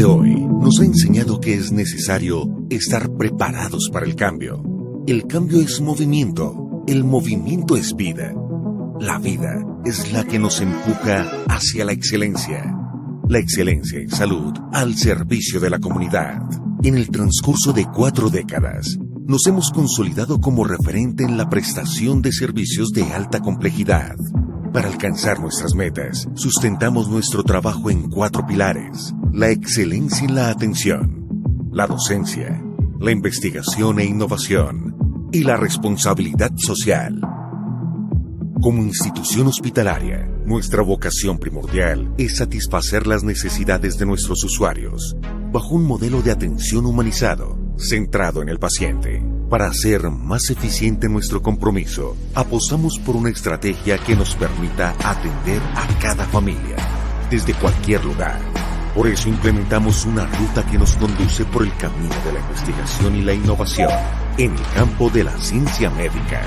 de hoy nos ha enseñado que es necesario estar preparados para el cambio. El cambio es movimiento, el movimiento es vida. La vida es la que nos empuja hacia la excelencia. La excelencia en salud al servicio de la comunidad. En el transcurso de 4 décadas, nos hemos consolidado como referente en la prestación de servicios de alta complejidad. Para alcanzar nuestras metas, sustentamos nuestro trabajo en 4 pilares: la excelencia en la atención, la docencia, la investigación e innovación y la responsabilidad social. Como institución hospitalaria, nuestra vocación primordial es satisfacer las necesidades de nuestros usuarios bajo un modelo de atención humanizado, centrado en el paciente. Para hacer más eficiente nuestro compromiso, apostamos por una estrategia que nos permita atender a cada familia, desde cualquier lugar. Por eso implementamos una ruta que nos conduce por el camino de la investigación y la innovación en el campo de la ciencia médica.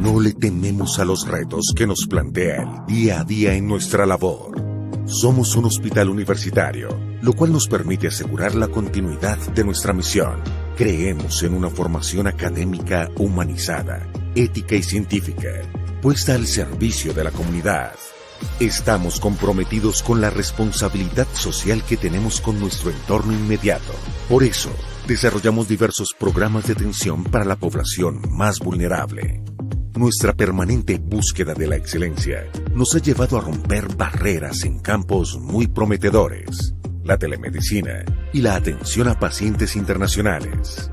No le tememos a los retos que nos plantea el día a día en nuestra labor. Somos un hospital universitario, lo cual nos permite asegurar la continuidad de nuestra misión. Creemos en una formación académica humanizada, ética y científica, puesta al servicio de la comunidad. Estamos comprometidos con la responsabilidad social que tenemos con nuestro entorno inmediato. Por eso, desarrollamos diversos programas de atención para la población más vulnerable. Nuestra permanente búsqueda de la excelencia nos ha llevado a romper barreras en campos muy prometedores: la telemedicina y la atención a pacientes internacionales.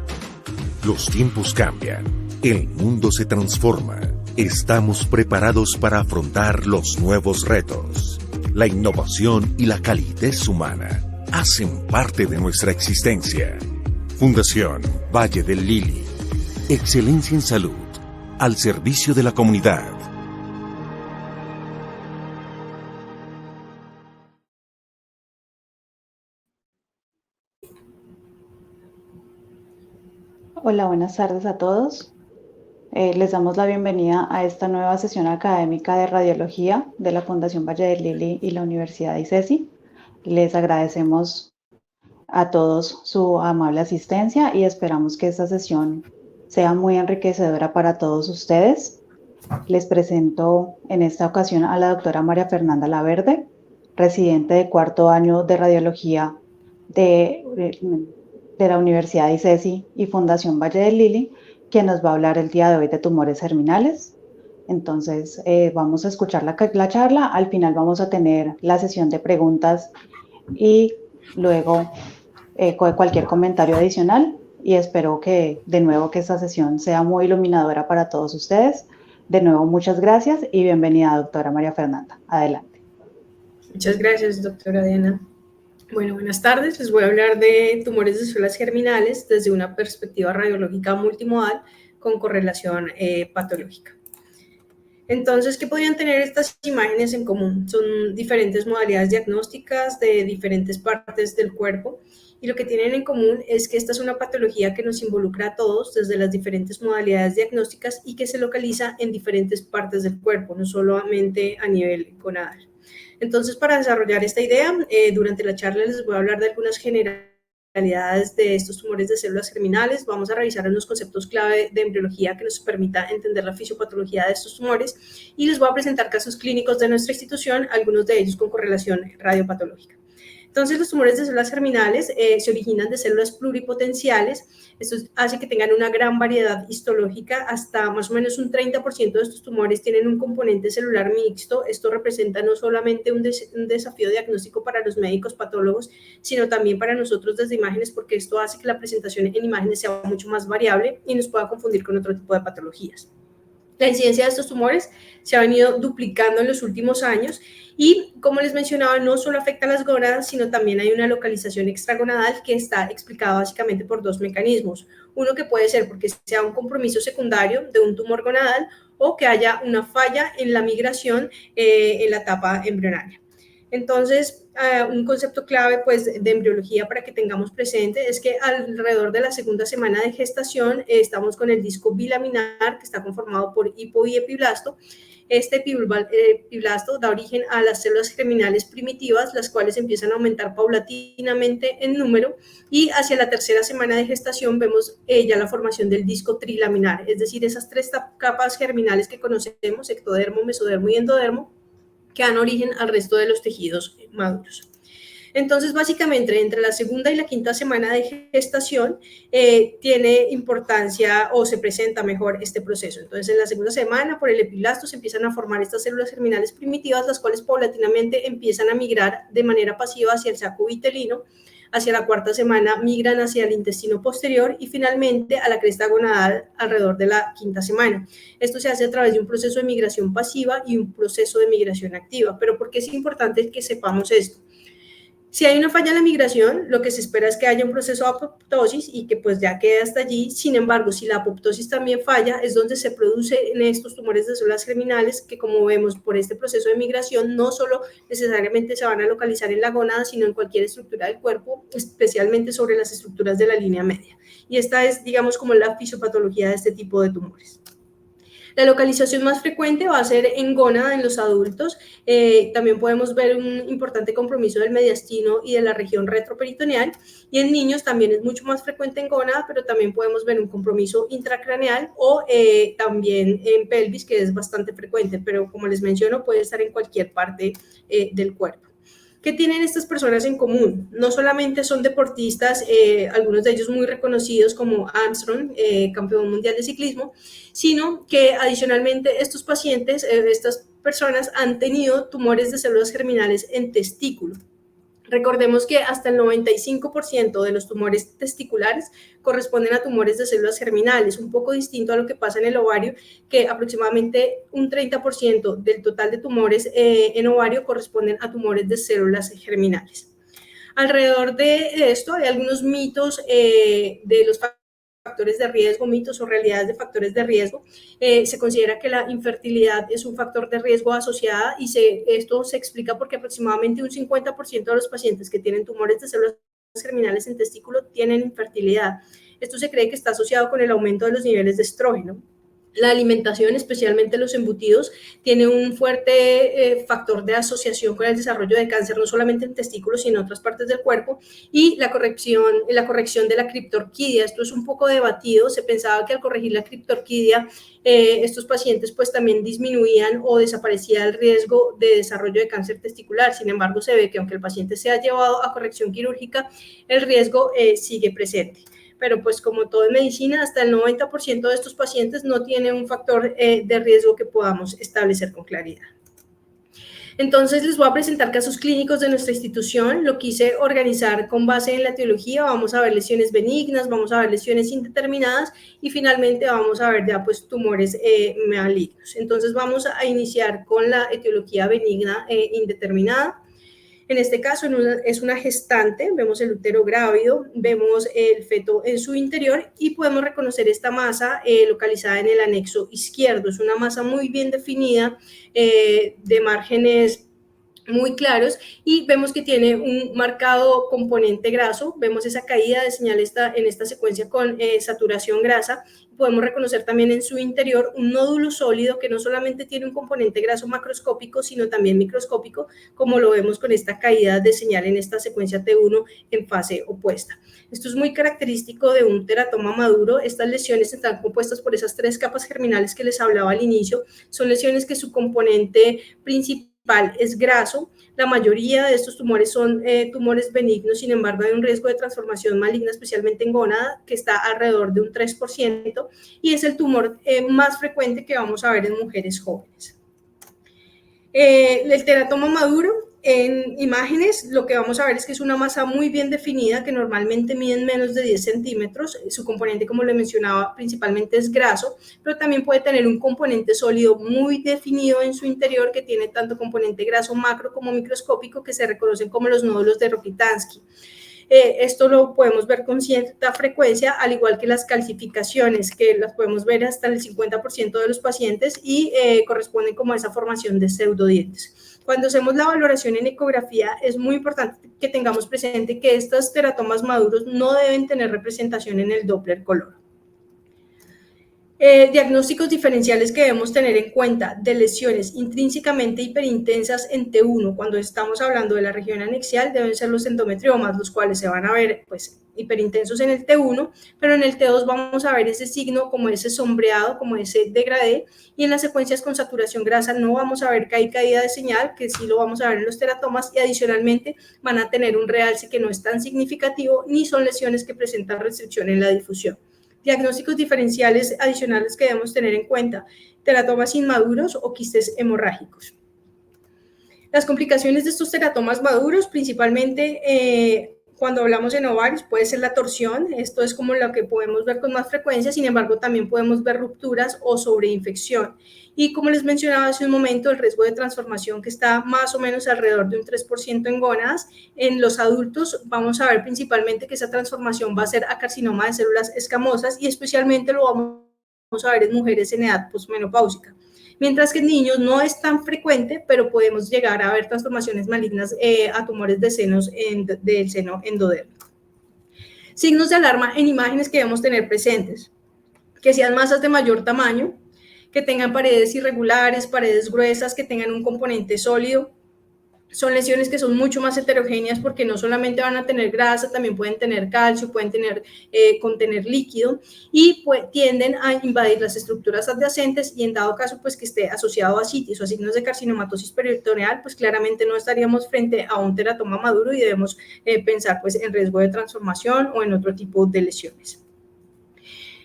Los tiempos cambian, el mundo se transforma. Estamos preparados para afrontar los nuevos retos. La innovación y la calidez humana hacen parte de nuestra existencia. Fundación Valle del Lili. Excelencia en salud, al servicio de la comunidad. Hola, buenas tardes a todos. Les damos la bienvenida a esta nueva sesión académica de radiología de la Fundación Valle del Lili y la Universidad ICESI. Les agradecemos a todos su amable asistencia y esperamos que esta sesión sea muy enriquecedora para todos ustedes. Les presento en esta ocasión a la doctora María Fernanda Laverde, residente de 4º año de radiología de la Universidad ICESI y Fundación Valle del Lili, quien nos va a hablar el día de hoy de tumores germinales. Entonces, vamos a escuchar la charla. Al final vamos a tener la sesión de preguntas y luego cualquier comentario adicional. Y espero que, de nuevo, que esta sesión sea muy iluminadora para todos ustedes. De nuevo, muchas gracias y bienvenida, doctora María Fernanda. Adelante. Muchas gracias, doctora Diana. Bueno, buenas tardes. Les voy a hablar de tumores de células germinales desde una perspectiva radiológica multimodal con correlación patológica. Entonces, ¿qué podrían tener estas imágenes en común? Son diferentes modalidades diagnósticas de diferentes partes del cuerpo y lo que tienen en común es que esta es una patología que nos involucra a todos desde las diferentes modalidades diagnósticas y que se localiza en diferentes partes del cuerpo, no solamente a nivel gonadal. Entonces, para desarrollar esta idea, durante la charla les voy a hablar de algunas generalidades de estos tumores de células germinales. Vamos a revisar unos conceptos clave de embriología que nos permita entender la fisiopatología de estos tumores y les voy a presentar casos clínicos de nuestra institución, algunos de ellos con correlación radiopatológica. Entonces, los tumores de células germinales se originan de células pluripotenciales. Esto hace que tengan una gran variedad histológica. Hasta más o menos un 30% de estos tumores tienen un componente celular mixto. Esto representa no solamente un desafío diagnóstico para los médicos patólogos, sino también para nosotros desde imágenes, porque esto hace que la presentación en imágenes sea mucho más variable y nos pueda confundir con otro tipo de patologías. La incidencia de estos tumores se ha venido duplicando en los últimos años y, como les mencionaba, no solo afecta a las gónadas, sino también hay una localización extragonadal que está explicada básicamente por 2 mecanismos. Uno que puede ser porque sea un compromiso secundario de un tumor gonadal o que haya una falla en la migración en la etapa embrionaria. Entonces, un concepto clave pues, de embriología para que tengamos presente es que alrededor de la segunda semana de gestación estamos con el disco bilaminar que está conformado por hipo y epiblasto. Este epiblasto da origen a las células germinales primitivas, las cuales empiezan a aumentar paulatinamente en número, y hacia la tercera semana de gestación vemos ya la formación del disco trilaminar, es decir, esas tres capas germinales que conocemos, ectodermo, mesodermo y endodermo, que dan origen al resto de los tejidos maduros. Entonces, básicamente, entre la segunda y la quinta semana de gestación tiene importancia o se presenta mejor este proceso. Entonces, en la segunda semana, por el epiblasto, se empiezan a formar estas células germinales primitivas, las cuales paulatinamente empiezan a migrar de manera pasiva hacia el saco vitelino. Hacia la cuarta semana migran hacia el intestino posterior y finalmente a la cresta gonadal alrededor de la quinta semana. Esto se hace a través de un proceso de migración pasiva y un proceso de migración activa. Pero ¿por qué es importante que sepamos esto? Si hay una falla en la migración, lo que se espera es que haya un proceso de apoptosis y que pues ya quede hasta allí. Sin embargo, si la apoptosis también falla, es donde se producen estos tumores de células germinales que, como vemos por este proceso de migración, no solo necesariamente se van a localizar en la gónada, sino en cualquier estructura del cuerpo, especialmente sobre las estructuras de la línea media. Y esta es, digamos, como la fisiopatología de este tipo de tumores. La localización más frecuente va a ser en gónada en los adultos. También podemos ver un importante compromiso del mediastino y de la región retroperitoneal. Y en niños también es mucho más frecuente en gónada, pero también podemos ver un compromiso intracraneal o también en pelvis, que es bastante frecuente, pero como les menciono, puede estar en cualquier parte del cuerpo. ¿Qué tienen estas personas en común? No solamente son deportistas, algunos de ellos muy reconocidos como Armstrong, campeón mundial de ciclismo, sino que adicionalmente estos pacientes, estas personas han tenido tumores de células germinales en testículo. Recordemos que hasta el 95% de los tumores testiculares corresponden a tumores de células germinales, un poco distinto a lo que pasa en el ovario, que aproximadamente un 30% del total de tumores en ovario corresponden a tumores de células germinales. Alrededor de esto hay algunos mitos de los factores de riesgo, mitos o realidades de factores de riesgo. Se considera que la infertilidad es un factor de riesgo asociada y esto se explica porque aproximadamente un 50% de los pacientes que tienen tumores de células germinales en testículo tienen infertilidad. Esto se cree que está asociado con el aumento de los niveles de estrógeno. La alimentación, especialmente los embutidos, tiene un fuerte factor de asociación con el desarrollo de cáncer, no solamente en testículos, sino en otras partes del cuerpo. Y la corrección de la criptorquidia, esto es un poco debatido. Se pensaba que al corregir la criptorquidia, estos pacientes pues también disminuían o desaparecía el riesgo de desarrollo de cáncer testicular. Sin embargo, se ve que aunque el paciente sea llevado a corrección quirúrgica, el riesgo sigue presente. Pero pues como todo en medicina, hasta el 90% de estos pacientes no tiene un factor de riesgo que podamos establecer con claridad. Entonces les voy a presentar casos clínicos de nuestra institución. Lo quise organizar con base en la etiología. Vamos a ver lesiones benignas, vamos a ver lesiones indeterminadas y finalmente vamos a ver ya pues tumores malignos. Entonces vamos a iniciar con la etiología benigna indeterminada. En este caso es una gestante, vemos el útero grávido, vemos el feto en su interior y podemos reconocer esta masa localizada en el anexo izquierdo. Es una masa muy bien definida, de márgenes muy claros y vemos que tiene un marcado componente graso. Vemos esa caída de señal en esta secuencia con saturación grasa. Podemos reconocer también en su interior un nódulo sólido que no solamente tiene un componente graso macroscópico, sino también microscópico, como lo vemos con esta caída de señal en esta secuencia T1 en fase opuesta. Esto es muy característico de un teratoma maduro. Estas lesiones están compuestas por esas tres capas germinales que les hablaba al inicio. Son lesiones que su componente principal es graso. La mayoría de estos tumores son tumores benignos, sin embargo hay un riesgo de transformación maligna, especialmente en gónada, que está alrededor de un 3%, y es el tumor más frecuente que vamos a ver en mujeres jóvenes. El teratoma maduro, en imágenes, lo que vamos a ver es que es una masa muy bien definida, que normalmente mide menos de 10 centímetros. Su componente, como le mencionaba, principalmente es graso, pero también puede tener un componente sólido muy definido en su interior, que tiene tanto componente graso macro como microscópico, que se reconocen como los nódulos de Rokitansky. Esto lo podemos ver con cierta frecuencia, al igual que las calcificaciones, que las podemos ver hasta el 50% de los pacientes y corresponden como a esa formación de pseudodientes. Cuando hacemos la valoración en ecografía, es muy importante que tengamos presente que estos teratomas maduros no deben tener representación en el Doppler color. Diagnósticos diferenciales que debemos tener en cuenta de lesiones intrínsecamente hiperintensas en T1, cuando estamos hablando de la región anexial, deben ser los endometriomas, los cuales se van a ver pues hiperintensos en el T1, pero en el T2 vamos a ver ese signo como ese sombreado, como ese degradé, y en las secuencias con saturación grasa no vamos a ver que hay caída de señal, que sí lo vamos a ver en los teratomas, y adicionalmente van a tener un realce que no es tan significativo, ni son lesiones que presentan restricción en la difusión. Diagnósticos diferenciales adicionales que debemos tener en cuenta: teratomas inmaduros o quistes hemorrágicos. Las complicaciones de estos teratomas maduros, principalmente cuando hablamos en ovarios, puede ser la torsión. Esto es como lo que podemos ver con más frecuencia. Sin embargo, también podemos ver rupturas o sobreinfección. Y como les mencionaba hace un momento, el riesgo de transformación, que está más o menos alrededor de un 3% en gónadas. En los adultos vamos a ver principalmente que esa transformación va a ser a carcinoma de células escamosas, y especialmente lo vamos a ver en mujeres en edad posmenopáusica. Mientras que en niños no es tan frecuente, pero podemos llegar a ver transformaciones malignas a tumores de senos del seno endodérmico. Signos de alarma en imágenes que debemos tener presentes: que sean masas de mayor tamaño, que tengan paredes irregulares, paredes gruesas, que tengan un componente sólido. Son lesiones que son mucho más heterogéneas porque no solamente van a tener grasa, también pueden tener calcio, pueden contener líquido, y pues tienden a invadir las estructuras adyacentes, y en dado caso pues que esté asociado a citis o a signos de carcinomatosis peritoneal, pues claramente no estaríamos frente a un teratoma maduro y debemos pensar pues en riesgo de transformación o en otro tipo de lesiones.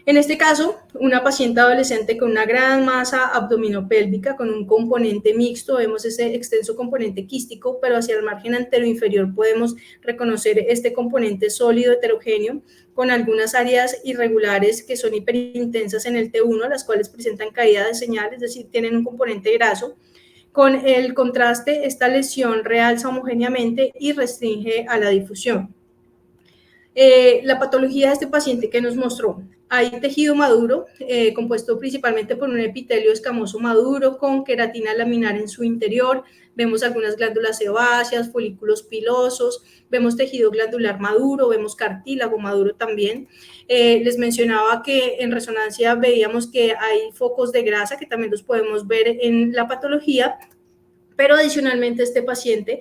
En este caso, una paciente adolescente con una gran masa abdominopélvica con un componente mixto, vemos ese extenso componente quístico, pero hacia el margen anteroinferior podemos reconocer este componente sólido heterogéneo con algunas áreas irregulares que son hiperintensas en el T1, las cuales presentan caída de señal, es decir, tienen un componente graso. Con el contraste, esta lesión realza homogéneamente y restringe a la difusión. La patología de este paciente que nos mostró: hay tejido maduro, compuesto principalmente por un epitelio escamoso maduro con queratina laminar en su interior. Vemos algunas glándulas sebáceas, folículos pilosos, vemos tejido glandular maduro, vemos cartílago maduro también. Les mencionaba que en resonancia veíamos que hay focos de grasa que también los podemos ver en la patología. Pero adicionalmente este paciente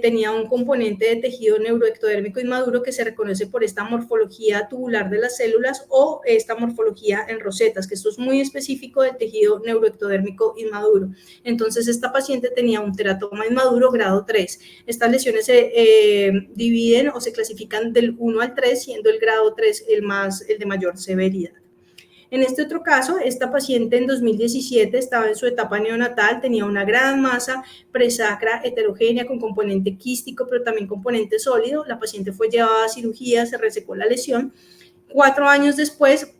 tenía un componente de tejido neuroectodérmico inmaduro que se reconoce por esta morfología tubular de las células o esta morfología en rosetas, que esto es muy específico del tejido neuroectodérmico inmaduro. Entonces esta paciente tenía un teratoma inmaduro grado 3. Estas lesiones se dividen o se clasifican del 1 al 3, siendo el grado 3 el de mayor severidad. En este otro caso, esta paciente en 2017 estaba en su etapa neonatal, tenía una gran masa presacra heterogénea con componente quístico, pero también componente sólido. La paciente fue llevada a cirugía, se resecó la lesión. 4 años después,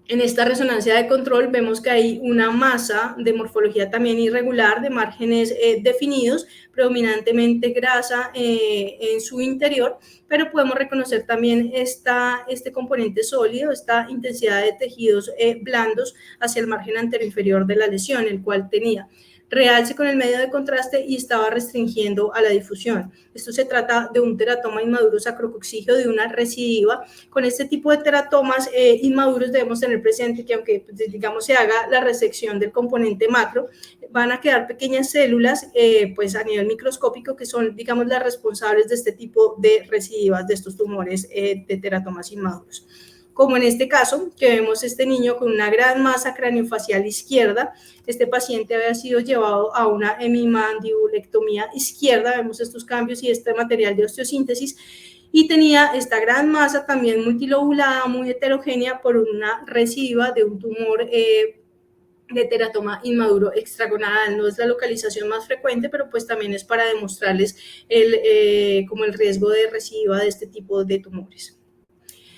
en esta resonancia de control vemos que hay una masa de morfología también irregular, de márgenes definidos, predominantemente grasa en su interior, pero podemos reconocer también este componente sólido, esta intensidad de tejidos blandos hacia el margen anteroinferior de la lesión, el cual tenía realce con el medio de contraste y estaba restringiendo a la difusión. Esto se trata de un teratoma inmaduro sacrococcígeo de una recidiva. Con este tipo de teratomas inmaduros debemos tener presente que aunque digamos se haga la resección del componente macro, van a quedar pequeñas células pues a nivel microscópico que son digamos las responsables de este tipo de recidivas de estos tumores de teratomas inmaduros. Como en este caso, que vemos este niño con una gran masa craniofacial izquierda. Este paciente había sido llevado a una hemimandibulectomía izquierda, vemos estos cambios y este material de osteosíntesis, y tenía esta gran masa también multilobulada, muy heterogénea por una recidiva de un tumor de teratoma inmaduro extragonadal. No es la localización más frecuente, pero pues también es para demostrarles como el riesgo de recidiva de este tipo de tumores.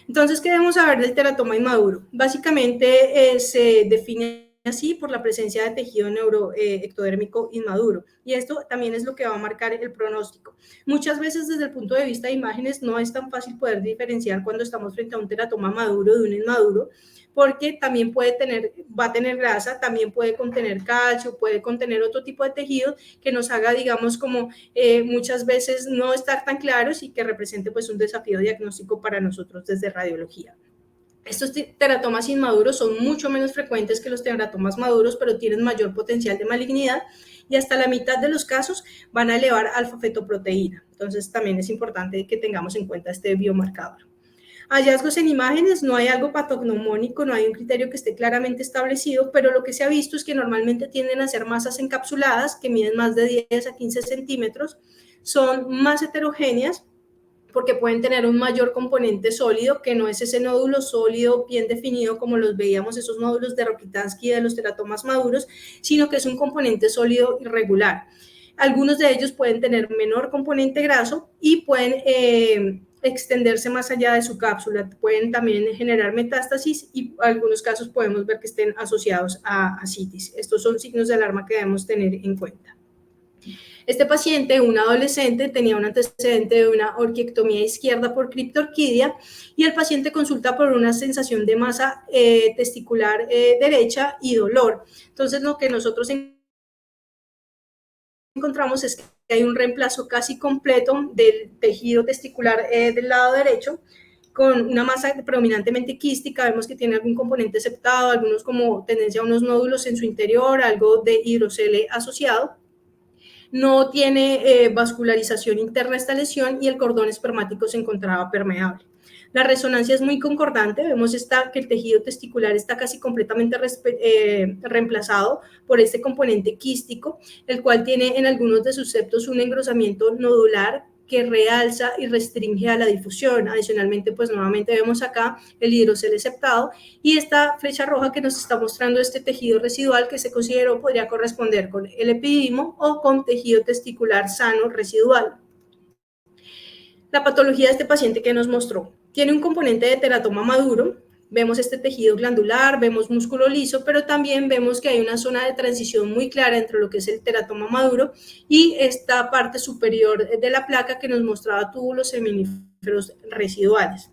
Entonces, ¿qué debemos saber del teratoma inmaduro? Básicamente se define así por la presencia de tejido neuroectodérmico inmaduro. Y esto también es lo que va a marcar el pronóstico. Muchas veces desde el punto de vista de imágenes no es tan fácil poder diferenciar cuando estamos frente a un teratoma maduro de un inmaduro, porque también va a tener grasa, también puede contener calcio, puede contener otro tipo de tejido que nos haga, digamos, como muchas veces no estar tan claros y que represente pues un desafío diagnóstico para nosotros desde radiología. Estos teratomas inmaduros son mucho menos frecuentes que los teratomas maduros, pero tienen mayor potencial de malignidad y hasta la mitad de los casos van a elevar alfa-fetoproteína. Entonces también es importante que tengamos en cuenta este biomarcador. Hallazgos en imágenes, no hay algo patognomónico, no hay un criterio que esté claramente establecido, pero lo que se ha visto es que normalmente tienden a ser masas encapsuladas que miden más de 10 a 15 centímetros, son más heterogéneas porque pueden tener un mayor componente sólido, que no es ese nódulo sólido bien definido como los veíamos, esos nódulos de Rokitansky de los teratomas maduros, sino que es un componente sólido irregular. Algunos de ellos pueden tener menor componente graso y pueden extenderse más allá de su cápsula, pueden también generar metástasis y en algunos casos podemos ver que estén asociados a citis. Estos son signos de alarma que debemos tener en cuenta. Este paciente, un adolescente, tenía un antecedente de una orquiectomía izquierda por criptorquidia y el paciente consulta por una sensación de masa testicular derecha y dolor. Entonces, lo que nosotros encontramos es que hay un reemplazo casi completo del tejido testicular del lado derecho con una masa predominantemente quística, vemos que tiene algún componente septado, algunos como tendencia a unos nódulos en su interior, algo de hidrocele asociado. No tiene vascularización interna esta lesión y el cordón espermático se encontraba permeable. La resonancia es muy concordante, vemos que el tejido testicular está casi completamente reemplazado por este componente quístico, el cual tiene en algunos de sus septos un engrosamiento nodular que realza y restringe a la difusión. Adicionalmente, pues nuevamente vemos acá el hidrocele septado y esta flecha roja que nos está mostrando este tejido residual que se consideró podría corresponder con el epididimo o con tejido testicular sano residual. La patología de este paciente que nos mostró tiene un componente de teratoma maduro, vemos este tejido glandular, vemos músculo liso, pero también vemos que hay una zona de transición muy clara entre lo que es el teratoma maduro y esta parte superior de la placa que nos mostraba túbulos seminíferos residuales.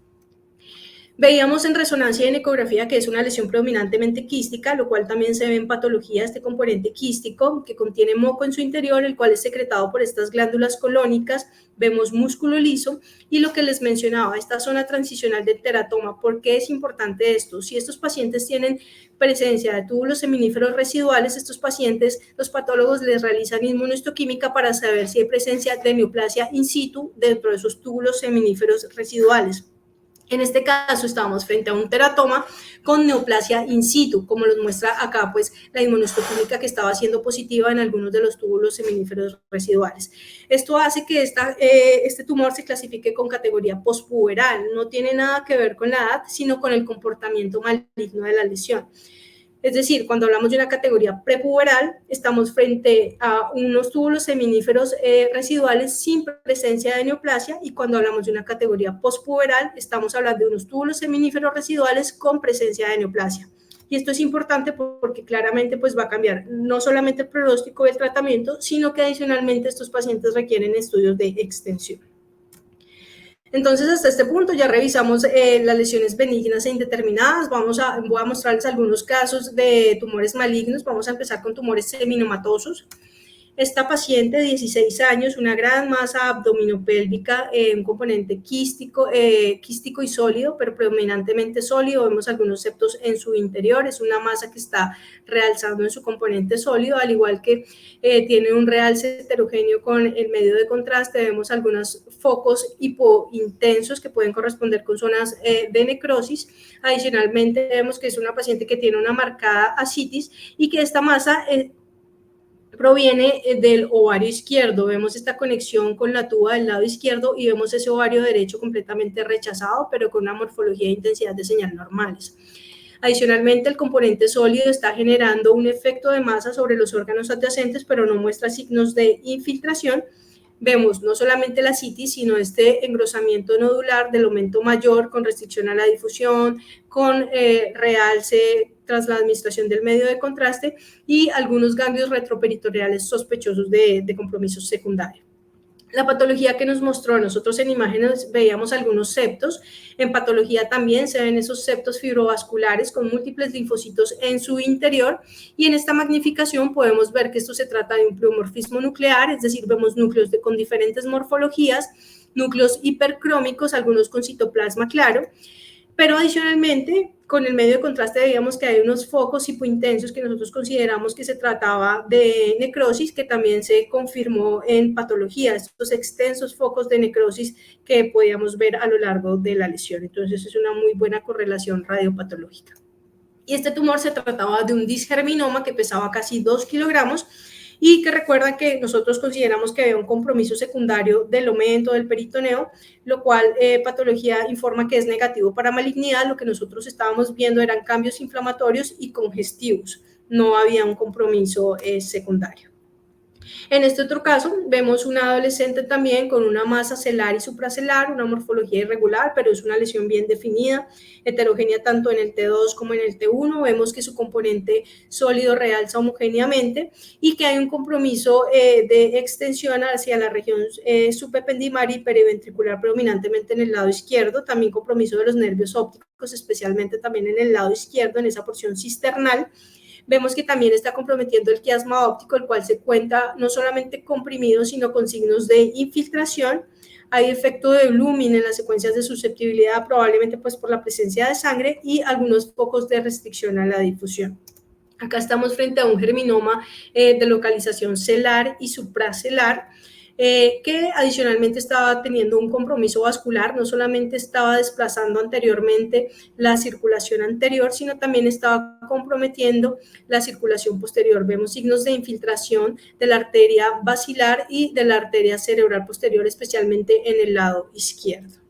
Veíamos en resonancia y en ecografía que es una lesión predominantemente quística, lo cual también se ve en patología este componente quístico que contiene moco en su interior, el cual es secretado por estas glándulas colónicas. Vemos músculo liso y lo que les mencionaba, esta zona transicional del teratoma. ¿Por qué es importante esto? Si estos pacientes tienen presencia de túbulos seminíferos residuales, estos pacientes, los patólogos les realizan inmunohistoquímica para saber si hay presencia de neoplasia in situ dentro de esos túbulos seminíferos residuales. En este caso estábamos frente a un teratoma con neoplasia in situ, como nos muestra acá pues la inmunohistoquímica que estaba siendo positiva en algunos de los túbulos seminíferos residuales. Esto hace que este tumor se clasifique con categoría postpuberal, no tiene nada que ver con la edad, sino con el comportamiento maligno de la lesión. Es decir, cuando hablamos de una categoría prepuberal, estamos frente a unos túbulos seminíferos residuales sin presencia de neoplasia, y cuando hablamos de una categoría postpuberal, estamos hablando de unos túbulos seminíferos residuales con presencia de neoplasia. Y esto es importante porque claramente pues va a cambiar no solamente el pronóstico del tratamiento, sino que adicionalmente estos pacientes requieren estudios de extensión. Entonces, hasta este punto ya revisamos las lesiones benignas e indeterminadas. Voy a mostrarles algunos casos de tumores malignos. Vamos a empezar con tumores seminomatosos. Esta paciente de 16 años, una gran masa abdominopélvica, un componente quístico y sólido, pero predominantemente sólido. Vemos algunos septos en su interior. Es una masa que está realzando en su componente sólido, al igual que tiene un realce heterogéneo con el medio de contraste. Vemos algunos focos hipointensos que pueden corresponder con zonas de necrosis. Adicionalmente, vemos que es una paciente que tiene una marcada ascitis y que esta masa proviene del ovario izquierdo. Vemos esta conexión con la tuba del lado izquierdo y vemos ese ovario derecho completamente rechazado, pero con una morfología e intensidad de señal normales. Adicionalmente, el componente sólido está generando un efecto de masa sobre los órganos adyacentes, pero no muestra signos de infiltración. Vemos no solamente la citis, sino este engrosamiento nodular del aumento mayor con restricción a la difusión, con realce tras la administración del medio de contraste y algunos ganglios retroperitoneales sospechosos de compromiso secundario. La patología que nos mostró, nosotros en imágenes veíamos algunos septos, en patología también se ven esos septos fibrovasculares con múltiples linfocitos en su interior, y en esta magnificación podemos ver que esto se trata de un pleomorfismo nuclear, es decir, vemos núcleos con diferentes morfologías, núcleos hipercrómicos, algunos con citoplasma claro, pero adicionalmente, con el medio de contraste veíamos que hay unos focos hipointensos que nosotros consideramos que se trataba de necrosis, que también se confirmó en patología, estos extensos focos de necrosis que podíamos ver a lo largo de la lesión. Entonces, es una muy buena correlación radiopatológica. Y este tumor se trataba de un disgerminoma que pesaba casi 2 kilogramos, y que recuerdan que nosotros consideramos que había un compromiso secundario del omento del peritoneo, lo cual patología informa que es negativo para malignidad. Lo que nosotros estábamos viendo eran cambios inflamatorios y congestivos, no había un compromiso secundario. En este otro caso, vemos una adolescente también con una masa celar y supracelar, una morfología irregular, pero es una lesión bien definida, heterogénea tanto en el T2 como en el T1. Vemos que su componente sólido realza homogéneamente y que hay un compromiso de extensión hacia la región subependimal y periventricular, predominantemente en el lado izquierdo, también compromiso de los nervios ópticos, especialmente también en el lado izquierdo, en esa porción cisternal. Vemos que también está comprometiendo el quiasma óptico, el cual se cuenta no solamente comprimido, sino con signos de infiltración. Hay efecto de blooming en las secuencias de susceptibilidad, probablemente pues por la presencia de sangre, y algunos focos de restricción a la difusión. Acá estamos frente a un germinoma de localización celar y supracelar, que adicionalmente estaba teniendo un compromiso vascular, no solamente estaba desplazando anteriormente la circulación anterior, sino también estaba comprometiendo la circulación posterior. Vemos signos de infiltración de la arteria basilar y de la arteria cerebral posterior, especialmente en el lado izquierdo.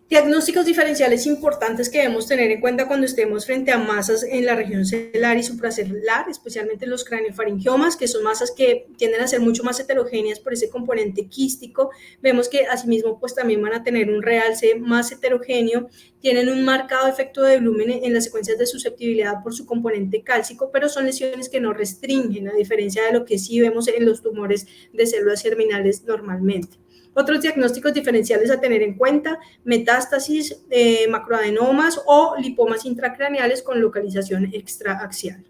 Diagnósticos diferenciales importantes que debemos tener en cuenta cuando estemos frente a masas en la región celular y supracelular, especialmente los craniofaringiomas, que son masas que tienden a ser mucho más heterogéneas por ese componente quístico. Vemos que asimismo pues también van a tener un realce más heterogéneo, tienen un marcado efecto de volumen en las secuencias de susceptibilidad por su componente cálcico, pero son lesiones que no restringen, a diferencia de lo que sí vemos en los tumores de células germinales normalmente. Otros diagnósticos diferenciales a tener en cuenta: metástasis, macroadenomas o lipomas intracraneales con localización extraaxial.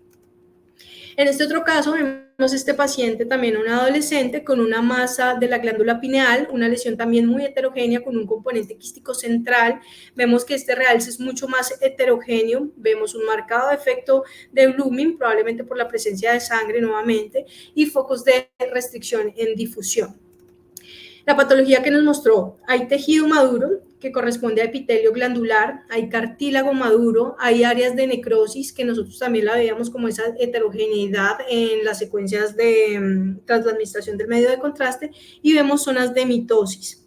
En este otro caso vemos este paciente, también un adolescente, con una masa de la glándula pineal, una lesión también muy heterogénea con un componente quístico central. Vemos que este realce es mucho más heterogéneo, vemos un marcado efecto de blooming, probablemente por la presencia de sangre nuevamente, y focos de restricción en difusión. La patología que nos mostró: hay tejido maduro que corresponde a epitelio glandular, hay cartílago maduro, hay áreas de necrosis que nosotros también la veíamos como esa heterogeneidad en las secuencias tras la administración del medio de contraste, y vemos zonas de mitosis.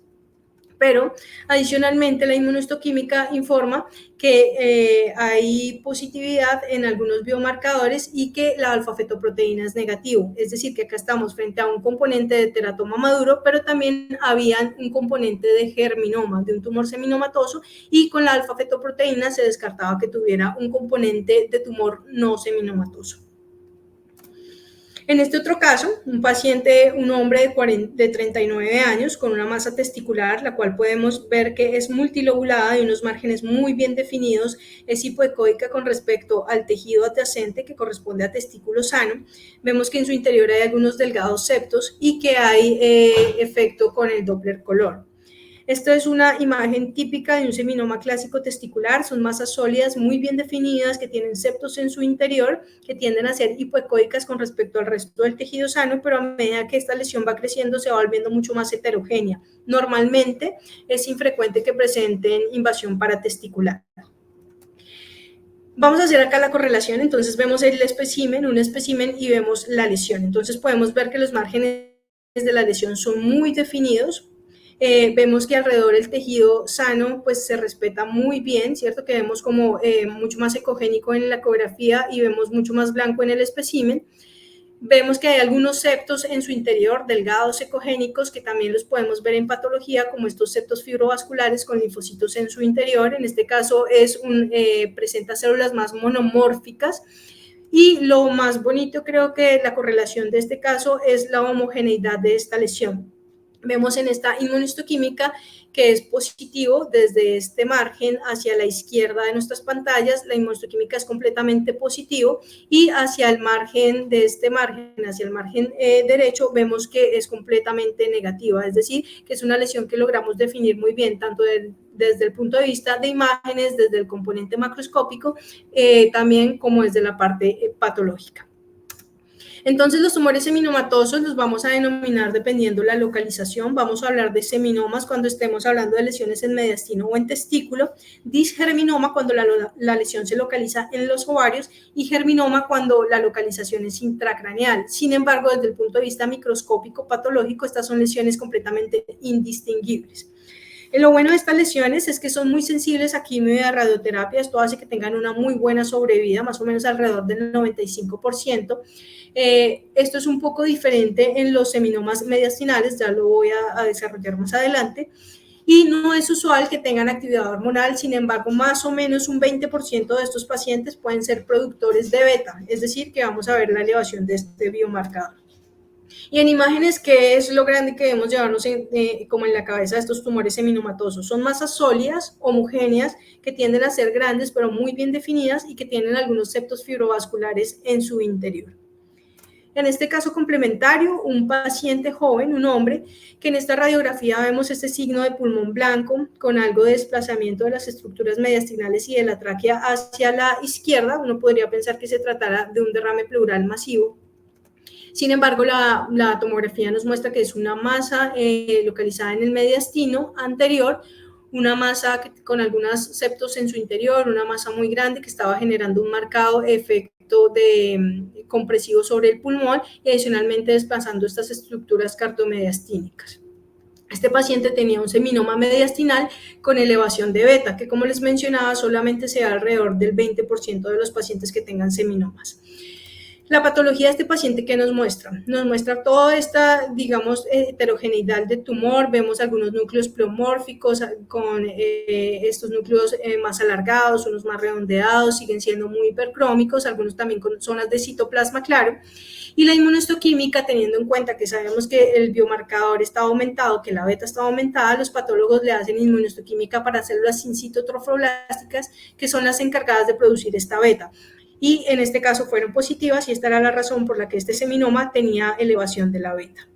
Pero adicionalmente la inmunohistoquímica informa que hay positividad en algunos biomarcadores y que la alfa-fetoproteína es negativo, es decir, que acá estamos frente a un componente de teratoma maduro, pero también había un componente de germinoma, de un tumor seminomatoso, y con la alfa-fetoproteína se descartaba que tuviera un componente de tumor no seminomatoso. En este otro caso, un paciente, un hombre de 39 años con una masa testicular, la cual podemos ver que es multilobulada, de unos márgenes muy bien definidos, es hipoecoica con respecto al tejido adyacente que corresponde a testículo sano. Vemos que en su interior hay algunos delgados septos y que hay efecto con el Doppler color. Esta es una imagen típica de un seminoma clásico testicular. Son masas sólidas muy bien definidas que tienen septos en su interior, que tienden a ser hipoecoicas con respecto al resto del tejido sano, pero a medida que esta lesión va creciendo se va volviendo mucho más heterogénea. Normalmente es infrecuente que presenten invasión paratesticular. Vamos a hacer acá la correlación. Entonces vemos el espécimen, un espécimen, y vemos la lesión. Entonces podemos ver que los márgenes de la lesión son muy definidos. Vemos que alrededor el tejido sano pues se respeta muy bien, ¿cierto? Que vemos como mucho más ecogénico en la ecografía y vemos mucho más blanco en el espécimen. Vemos que hay algunos septos en su interior, delgados, ecogénicos, que también los podemos ver en patología, como estos septos fibrovasculares con linfocitos en su interior. En este caso presenta células más monomórficas. Y lo más bonito, creo que la correlación de este caso es la homogeneidad de esta lesión. Vemos en esta inmunohistoquímica que es positivo desde este margen hacia la izquierda de nuestras pantallas, la inmunohistoquímica es completamente positivo, y hacia el margen de este margen, hacia el margen derecho, vemos que es completamente negativa, es decir, que es una lesión que logramos definir muy bien, tanto desde el punto de vista de imágenes, desde el componente macroscópico, también como desde la parte patológica. Entonces, los tumores seminомatosos los vamos a denominar dependiendo la localización. Vamos a hablar de seminomas cuando estemos hablando de lesiones en mediastino o en testículo, disgerminoma cuando la lesión se localiza en los ovarios y germinoma cuando la localización es intracraneal. Sin embargo, desde el punto de vista microscópico patológico, estas son lesiones completamente indistinguibles. Lo bueno de estas lesiones es que son muy sensibles a quimio y a radioterapia. Esto hace que tengan una muy buena sobrevida, más o menos alrededor del 95%. Esto es un poco diferente en los seminomas mediastinales, ya lo voy a desarrollar más adelante. Y no es usual que tengan actividad hormonal, sin embargo, más o menos un 20% de estos pacientes pueden ser productores de beta, es decir, que vamos a ver la elevación de este biomarcador. Y en imágenes, ¿qué es lo grande que debemos llevarnos como en la cabeza de estos tumores seminomatosos? Son masas sólidas, homogéneas, que tienden a ser grandes, pero muy bien definidas y que tienen algunos septos fibrovasculares en su interior. En este caso complementario, un paciente joven, un hombre, que en esta radiografía vemos este signo de pulmón blanco con algo de desplazamiento de las estructuras mediastinales y de la tráquea hacia la izquierda. Uno podría pensar que se tratara de un derrame pleural masivo. Sin embargo, la tomografía nos muestra que es una masa localizada en el mediastino anterior, una masa con algunos septos en su interior, una masa muy grande que estaba generando un marcado efecto compresivo sobre el pulmón y adicionalmente desplazando estas estructuras cardiomediastínicas. Este paciente tenía un seminoma mediastinal con elevación de beta, que como les mencionaba solamente se da alrededor del 20% de los pacientes que tengan seminomas. La patología de este paciente, ¿qué nos muestra? Nos muestra toda esta, digamos, heterogeneidad de tumor. Vemos algunos núcleos pleomórficos con estos núcleos más alargados, unos más redondeados, siguen siendo muy hipercrómicos, algunos también con zonas de citoplasma claro. Y la inmunohistoquímica, teniendo en cuenta que sabemos que el biomarcador está aumentado, que la beta está aumentada, los patólogos le hacen inmunohistoquímica para células in situ trofoblásticas, que son las encargadas de producir esta beta. Y en este caso fueron positivas y esta era la razón por la que este seminoma tenía elevación de la beta.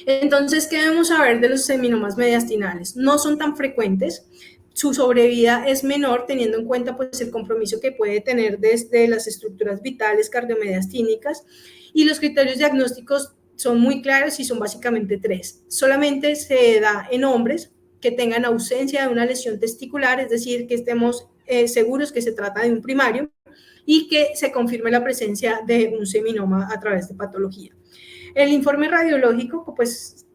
Entonces, ¿qué debemos saber de los seminomas mediastinales? No son tan frecuentes, su sobrevida es menor teniendo en cuenta pues, el compromiso que puede tener desde las estructuras vitales cardiomediastínicas, y los criterios diagnósticos son muy claros y son básicamente 3. Solamente se da en hombres que tengan ausencia de una lesión testicular, es decir, que estemos seguros que se trata de un primario, y que se confirme la presencia de un seminoma a través de patología. El informe radiológico, pues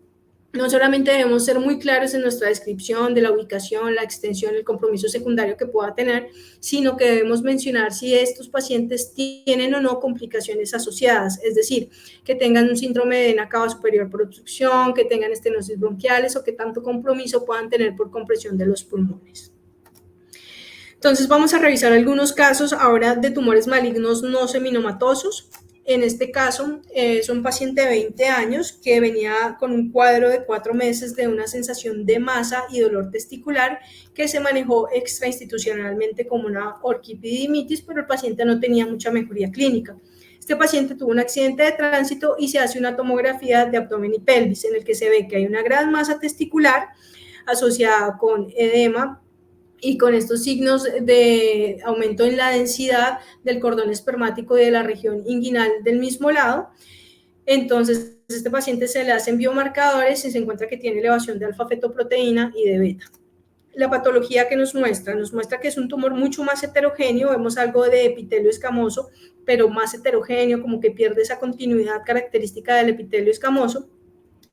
no solamente debemos ser muy claros en nuestra descripción de la ubicación, la extensión, el compromiso secundario que pueda tener, sino que debemos mencionar si estos pacientes tienen o no complicaciones asociadas, es decir, que tengan un síndrome de vena cava superior por obstrucción, que tengan estenosis bronquiales o que tanto compromiso puedan tener por compresión de los pulmones. Entonces vamos a revisar algunos casos ahora de tumores malignos no seminomatosos. En este caso es un paciente de 20 años que venía con un cuadro de 4 meses de una sensación de masa y dolor testicular que se manejó extrainstitucionalmente como una orquipididimitis, pero el paciente no tenía mucha mejoría clínica. Este paciente tuvo un accidente de tránsito y se hace una tomografía de abdomen y pelvis en el que se ve que hay una gran masa testicular asociada con edema y con estos signos de aumento en la densidad del cordón espermático y de la región inguinal del mismo lado. Entonces, a este paciente se le hacen biomarcadores y se encuentra que tiene elevación de alfa-fetoproteína y de beta. La patología que nos muestra que es un tumor mucho más heterogéneo, vemos algo de epitelio escamoso, pero más heterogéneo, como que pierde esa continuidad característica del epitelio escamoso.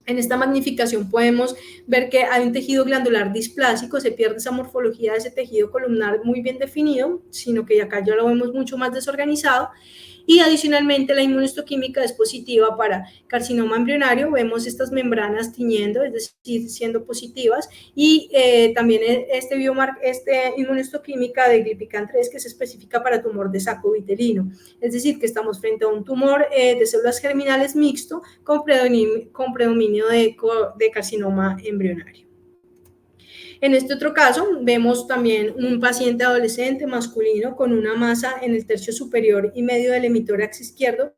En esta magnificación podemos ver que hay un tejido glandular displásico, se pierde esa morfología de ese tejido columnar muy bien definido, sino que acá ya lo vemos mucho más desorganizado. Y adicionalmente la inmunohistoquímica es positiva para carcinoma embrionario, vemos estas membranas tiñendo, es decir, siendo positivas, y también este inmunohistoquímica de Glypican 3 que es específica para tumor de saco vitelino, es decir, que estamos frente a un tumor de células germinales mixto con predominio de carcinoma embrionario. En este otro caso, vemos también un paciente adolescente masculino con una masa en el tercio superior y medio del hemitórax izquierdo,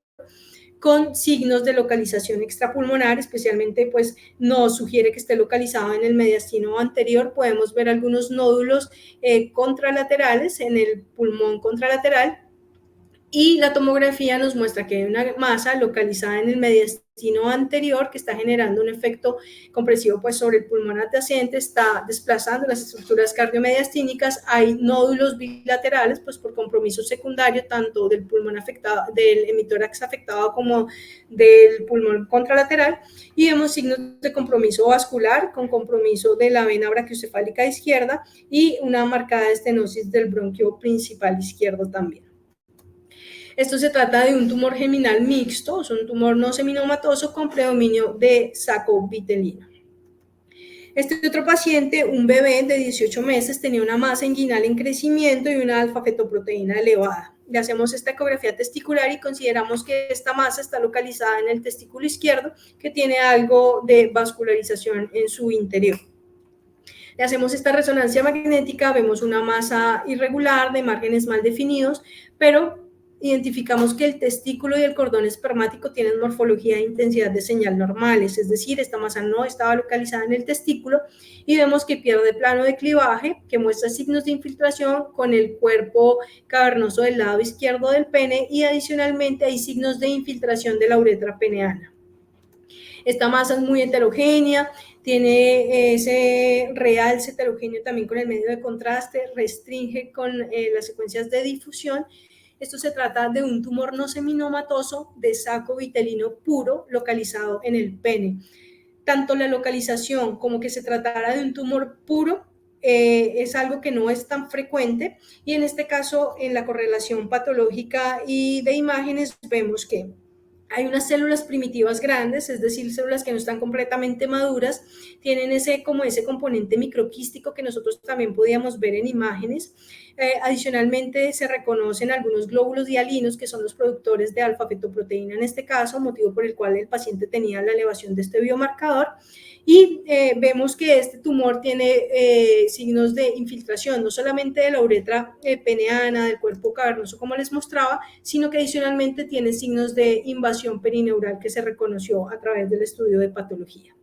con signos de localización extrapulmonar, especialmente pues nos sugiere que esté localizado en el mediastino anterior. Podemos ver algunos nódulos contralaterales en el pulmón contralateral, y la tomografía nos muestra que hay una masa localizada en el mediastino anterior que está generando un efecto compresivo pues, sobre el pulmón adyacente, está desplazando las estructuras cardiomediastínicas, hay nódulos bilaterales pues, por compromiso secundario tanto del pulmón afectado, del hemitórax afectado como del pulmón contralateral, y vemos signos de compromiso vascular con compromiso de la vena brachiocefálica izquierda y una marcada estenosis del bronquio principal izquierdo también. Esto se trata de un tumor germinal mixto, es un tumor no seminomatoso con predominio de saco vitelino. Este otro paciente, un bebé de 18 meses, tenía una masa inguinal en crecimiento y una alfa-fetoproteína elevada. Le hacemos esta ecografía testicular y consideramos que esta masa está localizada en el testículo izquierdo, que tiene algo de vascularización en su interior. Le hacemos esta resonancia magnética, vemos una masa irregular de márgenes mal definidos, pero identificamos que el testículo y el cordón espermático tienen morfología e intensidad de señal normales, es decir, esta masa no estaba localizada en el testículo, y vemos que pierde plano de clivaje, que muestra signos de infiltración con el cuerpo cavernoso del lado izquierdo del pene, y adicionalmente hay signos de infiltración de la uretra peneana. Esta masa es muy heterogénea, tiene ese realce heterogéneo también con el medio de contraste, restringe con las secuencias de difusión. Esto se trata de un tumor no seminomatoso de saco vitelino puro localizado en el pene. Tanto la localización como que se tratara de un tumor puro es algo que no es tan frecuente, y en este caso en la correlación patológica y de imágenes vemos que hay unas células primitivas grandes, es decir, células que no están completamente maduras, tienen ese componente microquístico que nosotros también podíamos ver en imágenes. Adicionalmente, se reconocen algunos glóbulos dialinos que son los productores de alfa-fetoproteína en este caso, motivo por el cual el paciente tenía la elevación de este biomarcador. Y vemos que este tumor tiene signos de infiltración, no solamente de la uretra peneana, del cuerpo cavernoso, como les mostraba, sino que adicionalmente tiene signos de invasión perineural que se reconoció a través del estudio de patología.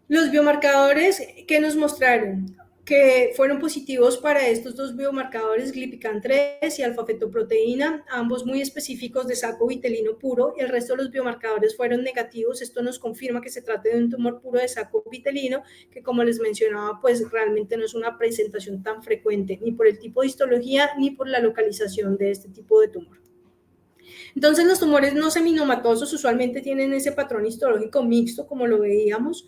Los biomarcadores que nos mostraron que fueron positivos para estos dos biomarcadores, Glypican 3 y alfa-fetoproteína, ambos muy específicos de saco vitelino puro, y el resto de los biomarcadores fueron negativos. Esto nos confirma que se trata de un tumor puro de saco vitelino, que como les mencionaba, pues realmente no es una presentación tan frecuente, ni por el tipo de histología, ni por la localización de este tipo de tumor. Entonces, los tumores no seminomatosos usualmente tienen ese patrón histológico mixto, como lo veíamos,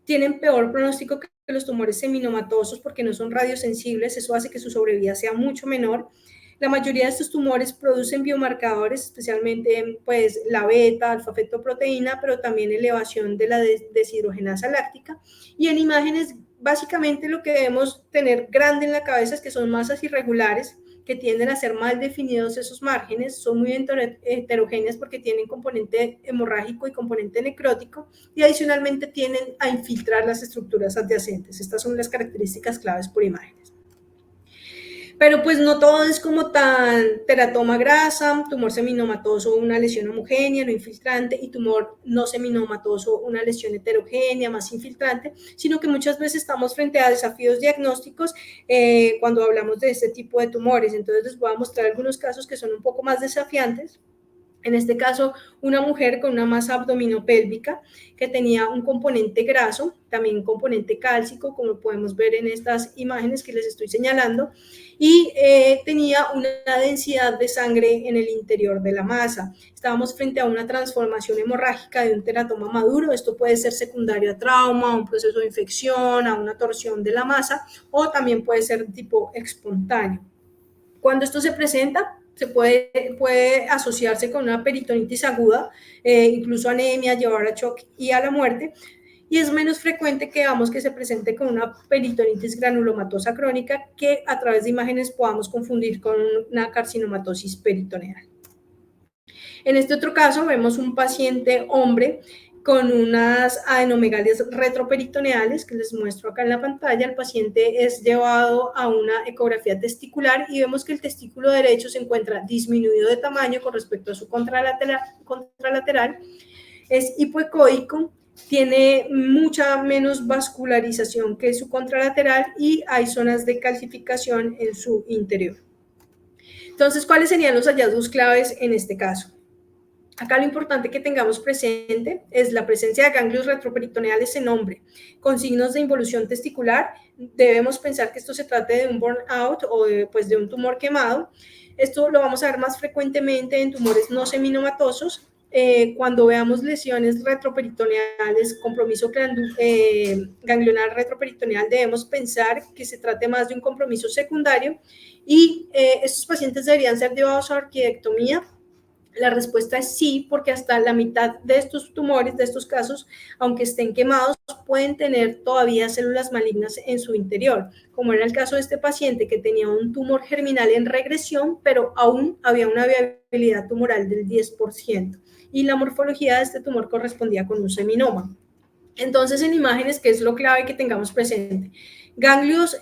tienen peor pronóstico que los tumores seminomatosos porque no son radiosensibles, eso hace que su sobrevida sea mucho menor. La mayoría de estos tumores producen biomarcadores, especialmente pues, la beta, alfa-fetoproteína, pero también elevación de la deshidrogenasa láctica. Y en imágenes, básicamente lo que debemos tener grande en la cabeza es que son masas irregulares, que tienden a ser mal definidos esos márgenes, son muy heterogéneas porque tienen componente hemorrágico y componente necrótico, y adicionalmente tienden a infiltrar las estructuras adyacentes. Estas son las características claves por imágenes. Pero pues no todo es como tan teratoma grasa, tumor seminomatoso, una lesión homogénea, no infiltrante, y tumor no seminomatoso, una lesión heterogénea, más infiltrante, sino que muchas veces estamos frente a desafíos diagnósticos cuando hablamos de este tipo de tumores. Entonces les voy a mostrar algunos casos que son un poco más desafiantes. En este caso, una mujer con una masa abdominopélvica que tenía un componente graso, también un componente cálcico, como podemos ver en estas imágenes que les estoy señalando, y tenía tenía una densidad de sangre en el interior de la masa. Estábamos frente a una transformación hemorrágica de un teratoma maduro. Esto puede ser secundario a trauma, a un proceso de infección, a una torsión de la masa, o también puede ser de tipo espontáneo. Cuando esto se presenta, se puede asociarse con una peritonitis aguda, incluso anemia, llevar a shock y a la muerte, y es menos frecuente que veamos que se presente con una peritonitis granulomatosa crónica, que a través de imágenes podamos confundir con una carcinomatosis peritoneal. En este otro caso vemos un paciente hombre con unas adenomegalias retroperitoneales que les muestro acá en la pantalla. El paciente es llevado a una ecografía testicular y vemos que el testículo derecho se encuentra disminuido de tamaño con respecto a su contralateral, es hipoecoico, tiene mucha menos vascularización que su contralateral y hay zonas de calcificación en su interior. Entonces, ¿cuáles serían los hallazgos claves en este caso? Acá lo importante que tengamos presente es la presencia de ganglios retroperitoneales en hombre con signos de involución testicular. Debemos pensar que esto se trate de un burnout o de un tumor quemado. Esto lo vamos a ver más frecuentemente en tumores no seminomatosos. Cuando veamos lesiones retroperitoneales, compromiso ganglionar retroperitoneal, debemos pensar que se trate más de un compromiso secundario y estos pacientes deberían ser llevados a orquidectomía. La respuesta es sí, porque hasta la mitad de estos tumores, de estos casos, aunque estén quemados, pueden tener todavía células malignas en su interior, como era el caso de este paciente que tenía un tumor germinal en regresión, pero aún había una viabilidad tumoral del 10%, y la morfología de este tumor correspondía con un seminoma. Entonces, en imágenes, ¿qué es lo clave que tengamos presente? Ganglios,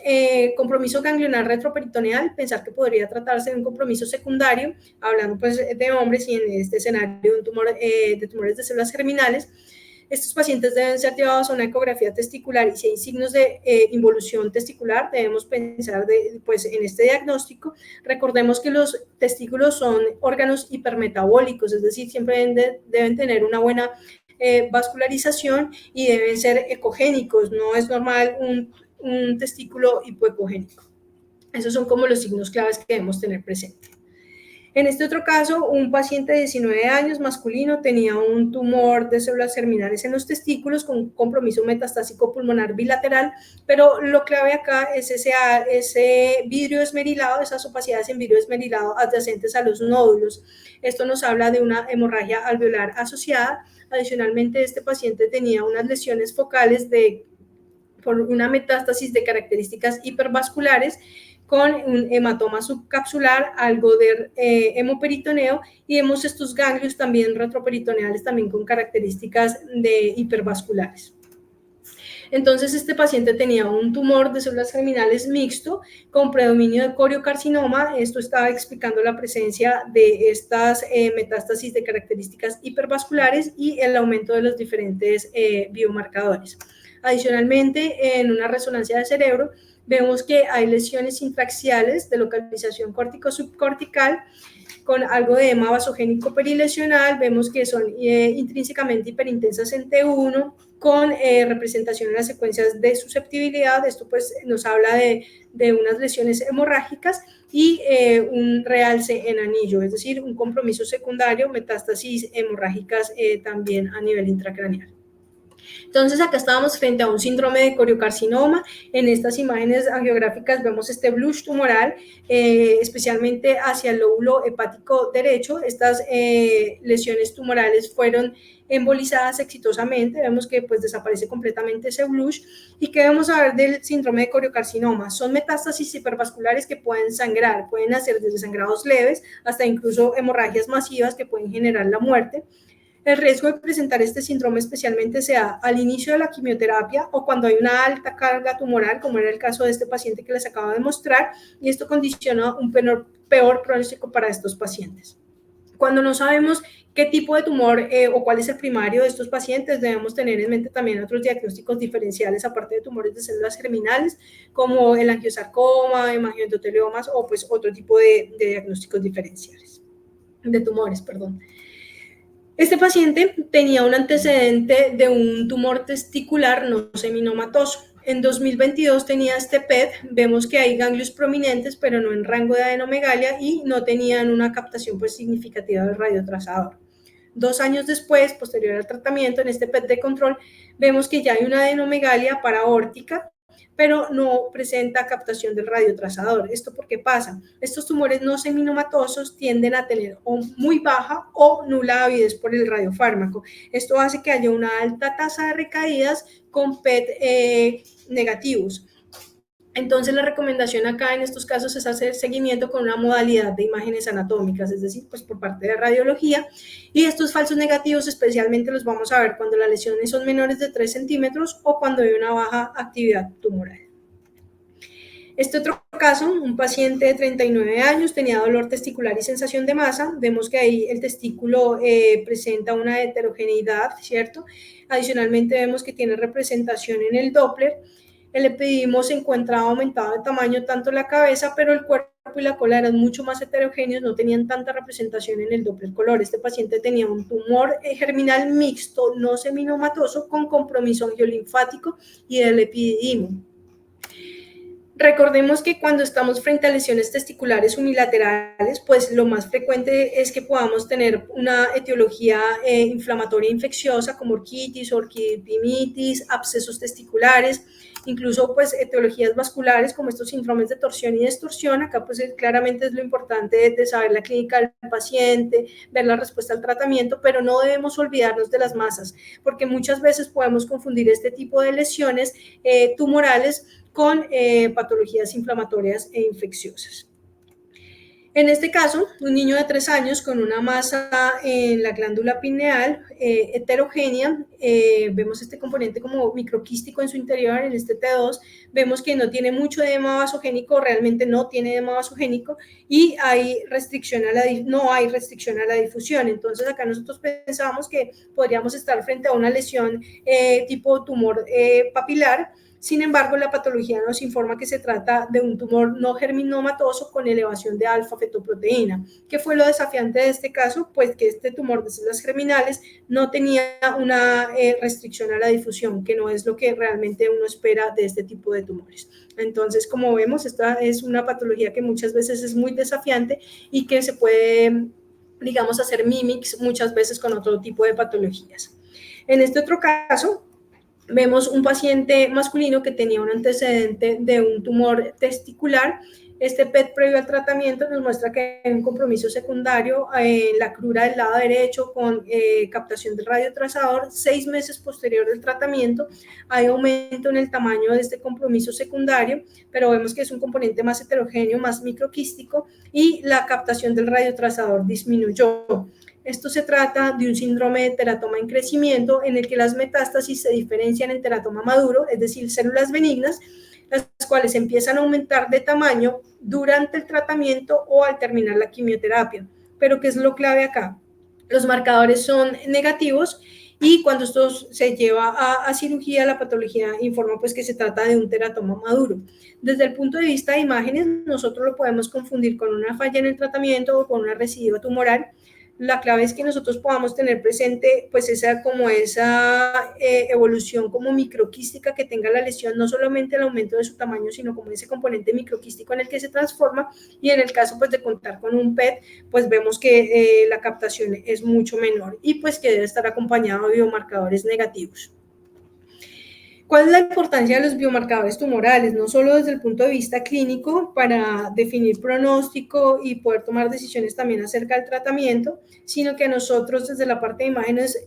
compromiso ganglionar retroperitoneal, pensar que podría tratarse de un compromiso secundario, hablando pues de hombres y en este escenario de tumores de células germinales. Estos pacientes deben ser llevados a una ecografía testicular y si hay signos de involución testicular, debemos pensar en este diagnóstico. Recordemos que los testículos son órganos hipermetabólicos, es decir, siempre deben tener una buena vascularización y deben ser ecogénicos. No es normal un testículo hipoecogénico. Esos son como los signos claves que debemos tener presente. En este otro caso, un paciente de 19 años, masculino, tenía un tumor de células germinales en los testículos con un compromiso metastásico pulmonar bilateral, pero lo clave acá es ese vidrio esmerilado, esas opacidades en vidrio esmerilado adyacentes a los nódulos. Esto nos habla de una hemorragia alveolar asociada. Adicionalmente, este paciente tenía unas lesiones focales por una metástasis de características hipervasculares, con un hematoma subcapsular, algo de hemoperitoneo, y vemos estos ganglios también retroperitoneales, también con características de hipervasculares. Entonces, este paciente tenía un tumor de células germinales mixto con predominio de coriocarcinoma. Esto estaba explicando la presencia de estas metástasis de características hipervasculares y el aumento de los diferentes biomarcadores. Adicionalmente, en una resonancia de cerebro, vemos que hay lesiones intraxiales de localización córtico-subcortical con algo de edema vasogénico perilesional. Vemos que son intrínsecamente hiperintensas en T1, con representación en las secuencias de susceptibilidad. Esto pues nos habla de unas lesiones hemorrágicas y un realce en anillo, es decir, un compromiso secundario, metástasis hemorrágicas también a nivel intracraneal. Entonces, acá estábamos frente a un síndrome de coriocarcinoma. En estas imágenes angiográficas vemos este blush tumoral, especialmente hacia el lóbulo hepático derecho. Estas lesiones tumorales fueron embolizadas exitosamente. Vemos que pues desaparece completamente ese blush. ¿Y qué vamos a ver del síndrome de coriocarcinoma? Son metástasis hipervasculares que pueden sangrar, pueden hacer desde sangrados leves hasta incluso hemorragias masivas que pueden generar la muerte. El riesgo de presentar este síndrome especialmente se da al inicio de la quimioterapia o cuando hay una alta carga tumoral, como era el caso de este paciente que les acabo de mostrar, y esto condiciona un peor pronóstico para estos pacientes. Cuando no sabemos qué tipo de tumor o cuál es el primario de estos pacientes, debemos tener en mente también otros diagnósticos diferenciales aparte de tumores de células germinales, como el angiosarcoma, hemangioendoteliomas o pues otro tipo de diagnósticos diferenciales, de tumores, perdón. Este paciente tenía un antecedente de un tumor testicular no seminomatoso. En 2022 tenía este PET, vemos que hay ganglios prominentes, pero no en rango de adenomegalia y no tenían una captación pues, significativa del radiotrazador. 2 años después, posterior al tratamiento, en este PET de control, vemos que ya hay una adenomegalia paraórtica, pero no presenta captación del radiotrazador. ¿Esto por qué pasa? Estos tumores no seminomatosos tienden a tener o muy baja o nula avidez por el radiofármaco. Esto hace que haya una alta tasa de recaídas con PET negativos. Entonces, la recomendación acá en estos casos es hacer seguimiento con una modalidad de imágenes anatómicas, es decir, pues por parte de radiología. Y estos falsos negativos especialmente los vamos a ver cuando las lesiones son menores de 3 centímetros o cuando hay una baja actividad tumoral. Este otro caso, un paciente de 39 años, tenía dolor testicular y sensación de masa. Vemos que ahí el testículo presenta una heterogeneidad, ¿cierto? Adicionalmente vemos que tiene representación en el Doppler. El epididimo se encontraba aumentado de tamaño tanto la cabeza, pero el cuerpo y la cola eran mucho más heterogéneos, no tenían tanta representación en el Doppler color. Este paciente tenía un tumor germinal mixto, no seminomatoso, con compromiso angiolinfático y del epididimo. Recordemos que cuando estamos frente a lesiones testiculares unilaterales, pues lo más frecuente es que podamos tener una etiología inflamatoria infecciosa como orquitis, orquidipimitis, abscesos testiculares, incluso pues etiologías vasculares como estos síndromes de torsión y distorsión. Acá pues claramente es lo importante de saber la clínica del paciente, ver la respuesta al tratamiento, pero no debemos olvidarnos de las masas, porque muchas veces podemos confundir este tipo de lesiones tumorales con patologías inflamatorias e infecciosas. En este caso, un niño de 3 años con una masa en la glándula pineal heterogénea, vemos este componente como microquístico en su interior, en este T2, vemos que no tiene mucho edema vasogénico, realmente no tiene edema vasogénico y hay no hay restricción a la difusión. Entonces acá nosotros pensamos que podríamos estar frente a una lesión tipo tumor papilar. Sin embargo, la patología nos informa que se trata de un tumor no germinomatoso con elevación de alfa-fetoproteína. ¿Qué fue lo desafiante de este caso? Pues que este tumor de células germinales no tenía una restricción a la difusión, que no es lo que realmente uno espera de este tipo de tumores. Entonces, como vemos, esta es una patología que muchas veces es muy desafiante y que se puede, digamos, hacer mimics muchas veces con otro tipo de patologías. En este otro caso, vemos un paciente masculino que tenía un antecedente de un tumor testicular. Este PET previo al tratamiento nos muestra que hay un compromiso secundario en la crura del lado derecho con captación del radiotrazador. 6 meses posterior del tratamiento hay aumento en el tamaño de este compromiso secundario, pero vemos que es un componente más heterogéneo, más microquístico y la captación del radiotrazador disminuyó. Esto se trata de un síndrome de teratoma en crecimiento en el que las metástasis se diferencian en teratoma maduro, es decir, células benignas, las cuales empiezan a aumentar de tamaño durante el tratamiento o al terminar la quimioterapia. Pero ¿qué es lo clave acá? Los marcadores son negativos y cuando esto se lleva a cirugía, la patología informa pues que se trata de un teratoma maduro. Desde el punto de vista de imágenes, nosotros lo podemos confundir con una falla en el tratamiento o con una recidiva tumoral. La clave es que nosotros podamos tener presente pues esa evolución como microquística que tenga la lesión, no solamente el aumento de su tamaño, sino como ese componente microquístico en el que se transforma, y en el caso pues de contar con un PET, pues vemos que la captación es mucho menor y pues que debe estar acompañado de biomarcadores negativos. ¿Cuál es la importancia de los biomarcadores tumorales? No solo desde el punto de vista clínico para definir pronóstico y poder tomar decisiones también acerca del tratamiento, sino que a nosotros desde la parte de imágenes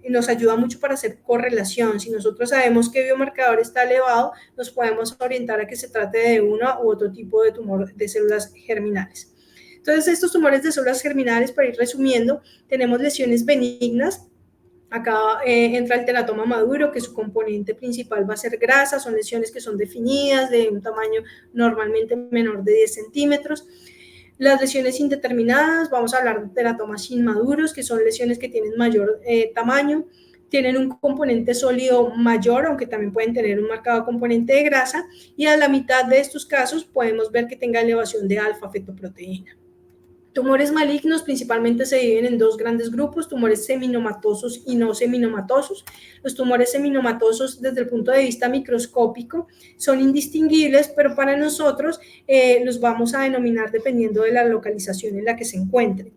nos ayuda mucho para hacer correlación. Si nosotros sabemos que biomarcador está elevado, nos podemos orientar a que se trate de uno u otro tipo de tumor de células germinales. Entonces, estos tumores de células germinales, para ir resumiendo, tenemos lesiones benignas. Acá entra el teratoma maduro, que su componente principal va a ser grasa, son lesiones que son definidas, de un tamaño normalmente menor de 10 centímetros. Las lesiones indeterminadas, vamos a hablar de teratomas inmaduros, que son lesiones que tienen mayor tamaño, tienen un componente sólido mayor, aunque también pueden tener un marcado componente de grasa, y a la mitad de estos casos podemos ver que tenga elevación de alfa-fetoproteína. Tumores malignos principalmente se dividen en dos grandes grupos: tumores seminomatosos y no seminomatosos. Los tumores seminomatosos, desde el punto de vista microscópico, son indistinguibles, pero para nosotros los vamos a denominar dependiendo de la localización en la que se encuentren.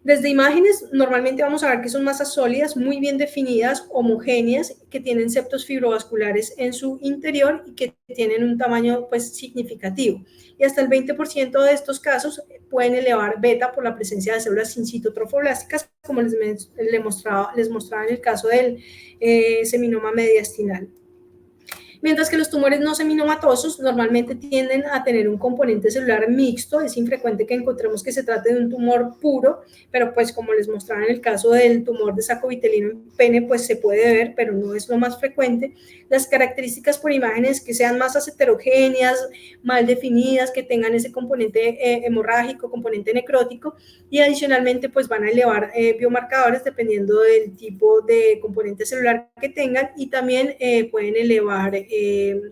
Desde imágenes normalmente vamos a ver que son masas sólidas muy bien definidas, homogéneas, que tienen septos fibrovasculares en su interior y que tienen un tamaño pues significativo. Y hasta el 20% de estos casos pueden elevar beta por la presencia de células in situ trofoblásticas, como les mostraba en el caso del seminoma mediastinal. Mientras que los tumores no seminomatosos normalmente tienden a tener un componente celular mixto. Es infrecuente que encontremos que se trate de un tumor puro, pero pues como les mostraba en el caso del tumor de saco vitelino en pene, pues se puede ver, pero no es lo más frecuente. Las características por imágenes que sean masas heterogéneas, mal definidas, que tengan ese componente hemorrágico, componente necrótico, y adicionalmente pues van a elevar biomarcadores dependiendo del tipo de componente celular que tengan, y también pueden elevar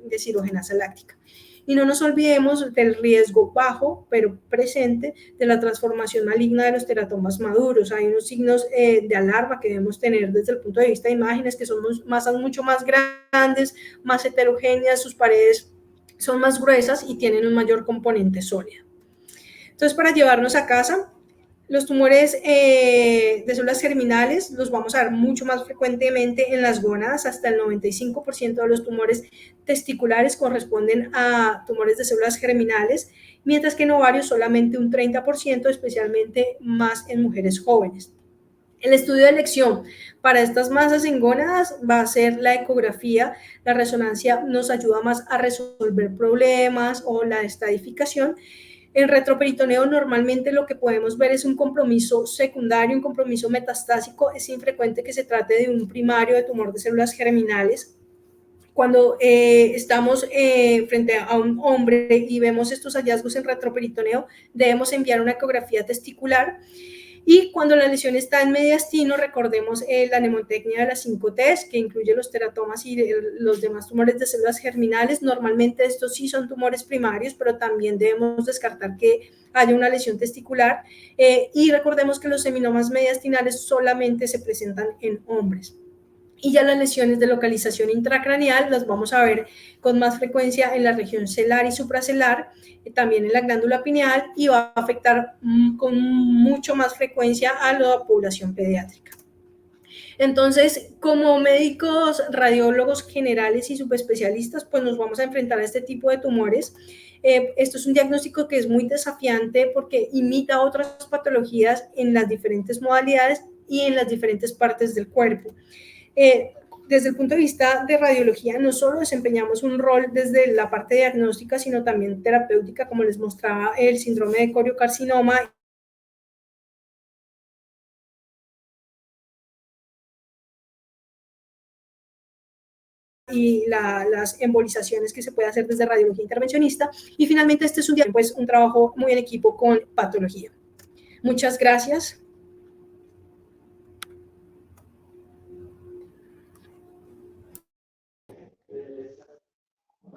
deshidrogenasa láctica. Y no nos olvidemos del riesgo bajo, pero presente, de la transformación maligna de los teratomas maduros. Hay unos signos de alarma que debemos tener desde el punto de vista de imágenes, que son masas mucho más grandes, más heterogéneas, sus paredes son más gruesas y tienen un mayor componente sólido. Entonces, para llevarnos a casa, los tumores de células germinales los vamos a ver mucho más frecuentemente en las gónadas. Hasta el 95% de los tumores testiculares corresponden a tumores de células germinales, mientras que en ovarios solamente un 30%, especialmente más en mujeres jóvenes. El estudio de elección para estas masas en gónadas va a ser la ecografía. La resonancia nos ayuda más a resolver problemas o la estadificación. En retroperitoneo normalmente lo que podemos ver es un compromiso secundario, un compromiso metastásico. Es infrecuente que se trate de un primario de tumor de células germinales. Cuando estamos frente a un hombre y vemos estos hallazgos en retroperitoneo, debemos enviar una ecografía testicular. Y cuando la lesión está en mediastino, recordemos la mnemotecnia de las 5 Ts, que incluye los teratomas y los demás tumores de células germinales. Normalmente estos sí son tumores primarios, pero también debemos descartar que haya una lesión testicular. Y recordemos que los seminomas mediastinales solamente se presentan en hombres. Y ya las lesiones de localización intracraneal las vamos a ver con más frecuencia en la región celar y supracelar, también en la glándula pineal, y va a afectar con mucho más frecuencia a la población pediátrica. Entonces, como médicos radiólogos generales y subespecialistas, pues nos vamos a enfrentar a este tipo de tumores. Esto es un diagnóstico que es muy desafiante porque imita otras patologías en las diferentes modalidades y en las diferentes partes del cuerpo. Desde el punto de vista de radiología, no solo desempeñamos un rol desde la parte diagnóstica, sino también terapéutica, como les mostraba el síndrome de coriocarcinoma y las embolizaciones que se puede hacer desde radiología intervencionista. Y finalmente este es un trabajo muy en equipo con patología. Muchas gracias.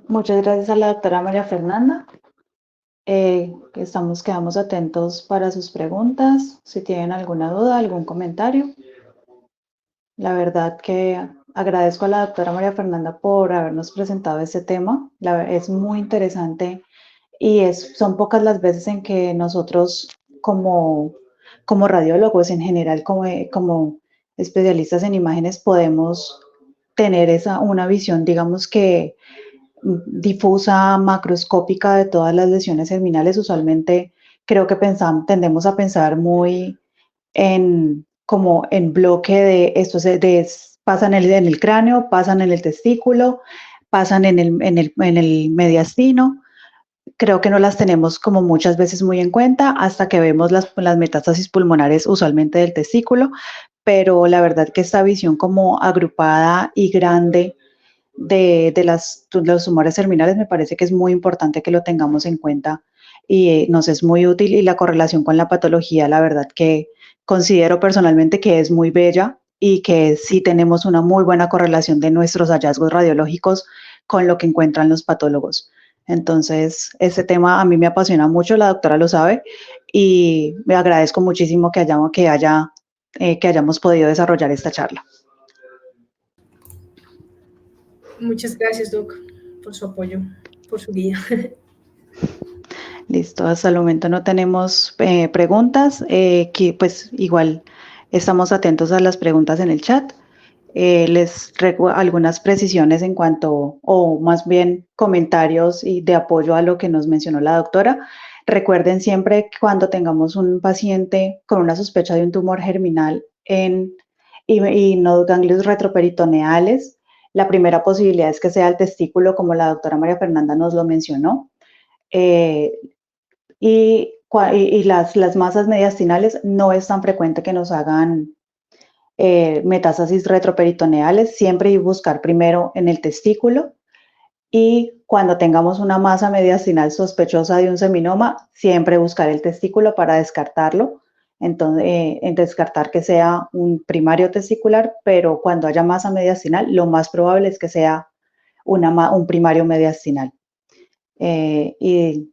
Muchas gracias a la doctora María Fernanda. Quedamos atentos para sus preguntas, si tienen alguna duda, algún comentario. La verdad que agradezco a la doctora María Fernanda por habernos presentado este tema. Es muy interesante y son pocas las veces en que nosotros como radiólogos en general, como especialistas en imágenes, podemos tener una visión, digamos que difusa, macroscópica de todas las lesiones germinales. Usualmente creo que tendemos a pensar muy como en bloque de esto, pasan en el cráneo, pasan en el testículo, pasan en el mediastino. Creo que no las tenemos como muchas veces muy en cuenta hasta que vemos las metástasis pulmonares usualmente del testículo, pero la verdad que esta visión como agrupada y grande de los tumores terminales me parece que es muy importante que lo tengamos en cuenta y nos es muy útil, y la correlación con la patología, la verdad que considero personalmente que es muy bella y que sí tenemos una muy buena correlación de nuestros hallazgos radiológicos con lo que encuentran los patólogos. Entonces, este tema a mí me apasiona mucho, la doctora lo sabe, y me agradezco muchísimo que hayamos podido desarrollar esta charla. Muchas gracias, Doc, por su apoyo, por su guía. Listo, hasta el momento no tenemos preguntas, que pues igual estamos atentos a las preguntas en el chat. Les traigo algunas precisiones en cuanto, o más bien comentarios y de apoyo a lo que nos mencionó la doctora. Recuerden siempre que cuando tengamos un paciente con una sospecha de un tumor germinal y no ganglios retroperitoneales, la primera posibilidad es que sea el testículo, como la doctora María Fernanda nos lo mencionó. Y las masas mediastinales no es tan frecuente que nos hagan metástasis retroperitoneales, siempre buscar primero en el testículo, y cuando tengamos una masa mediastinal sospechosa de un seminoma, siempre buscar el testículo para descartarlo. Entonces, descartar que sea un primario testicular, pero cuando haya masa mediastinal, lo más probable es que sea un primario mediastinal. Y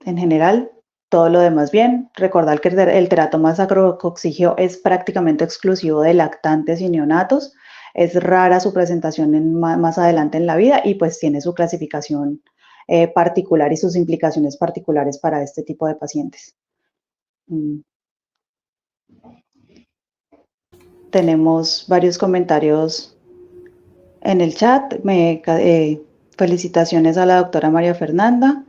en general, todo lo demás bien. Recordar que el teratoma sacrococcigio es prácticamente exclusivo de lactantes y neonatos. Es rara su presentación más adelante en la vida y pues tiene su clasificación particular y sus implicaciones particulares para este tipo de pacientes. Tenemos varios comentarios en el chat. Felicitaciones a la doctora María Fernanda.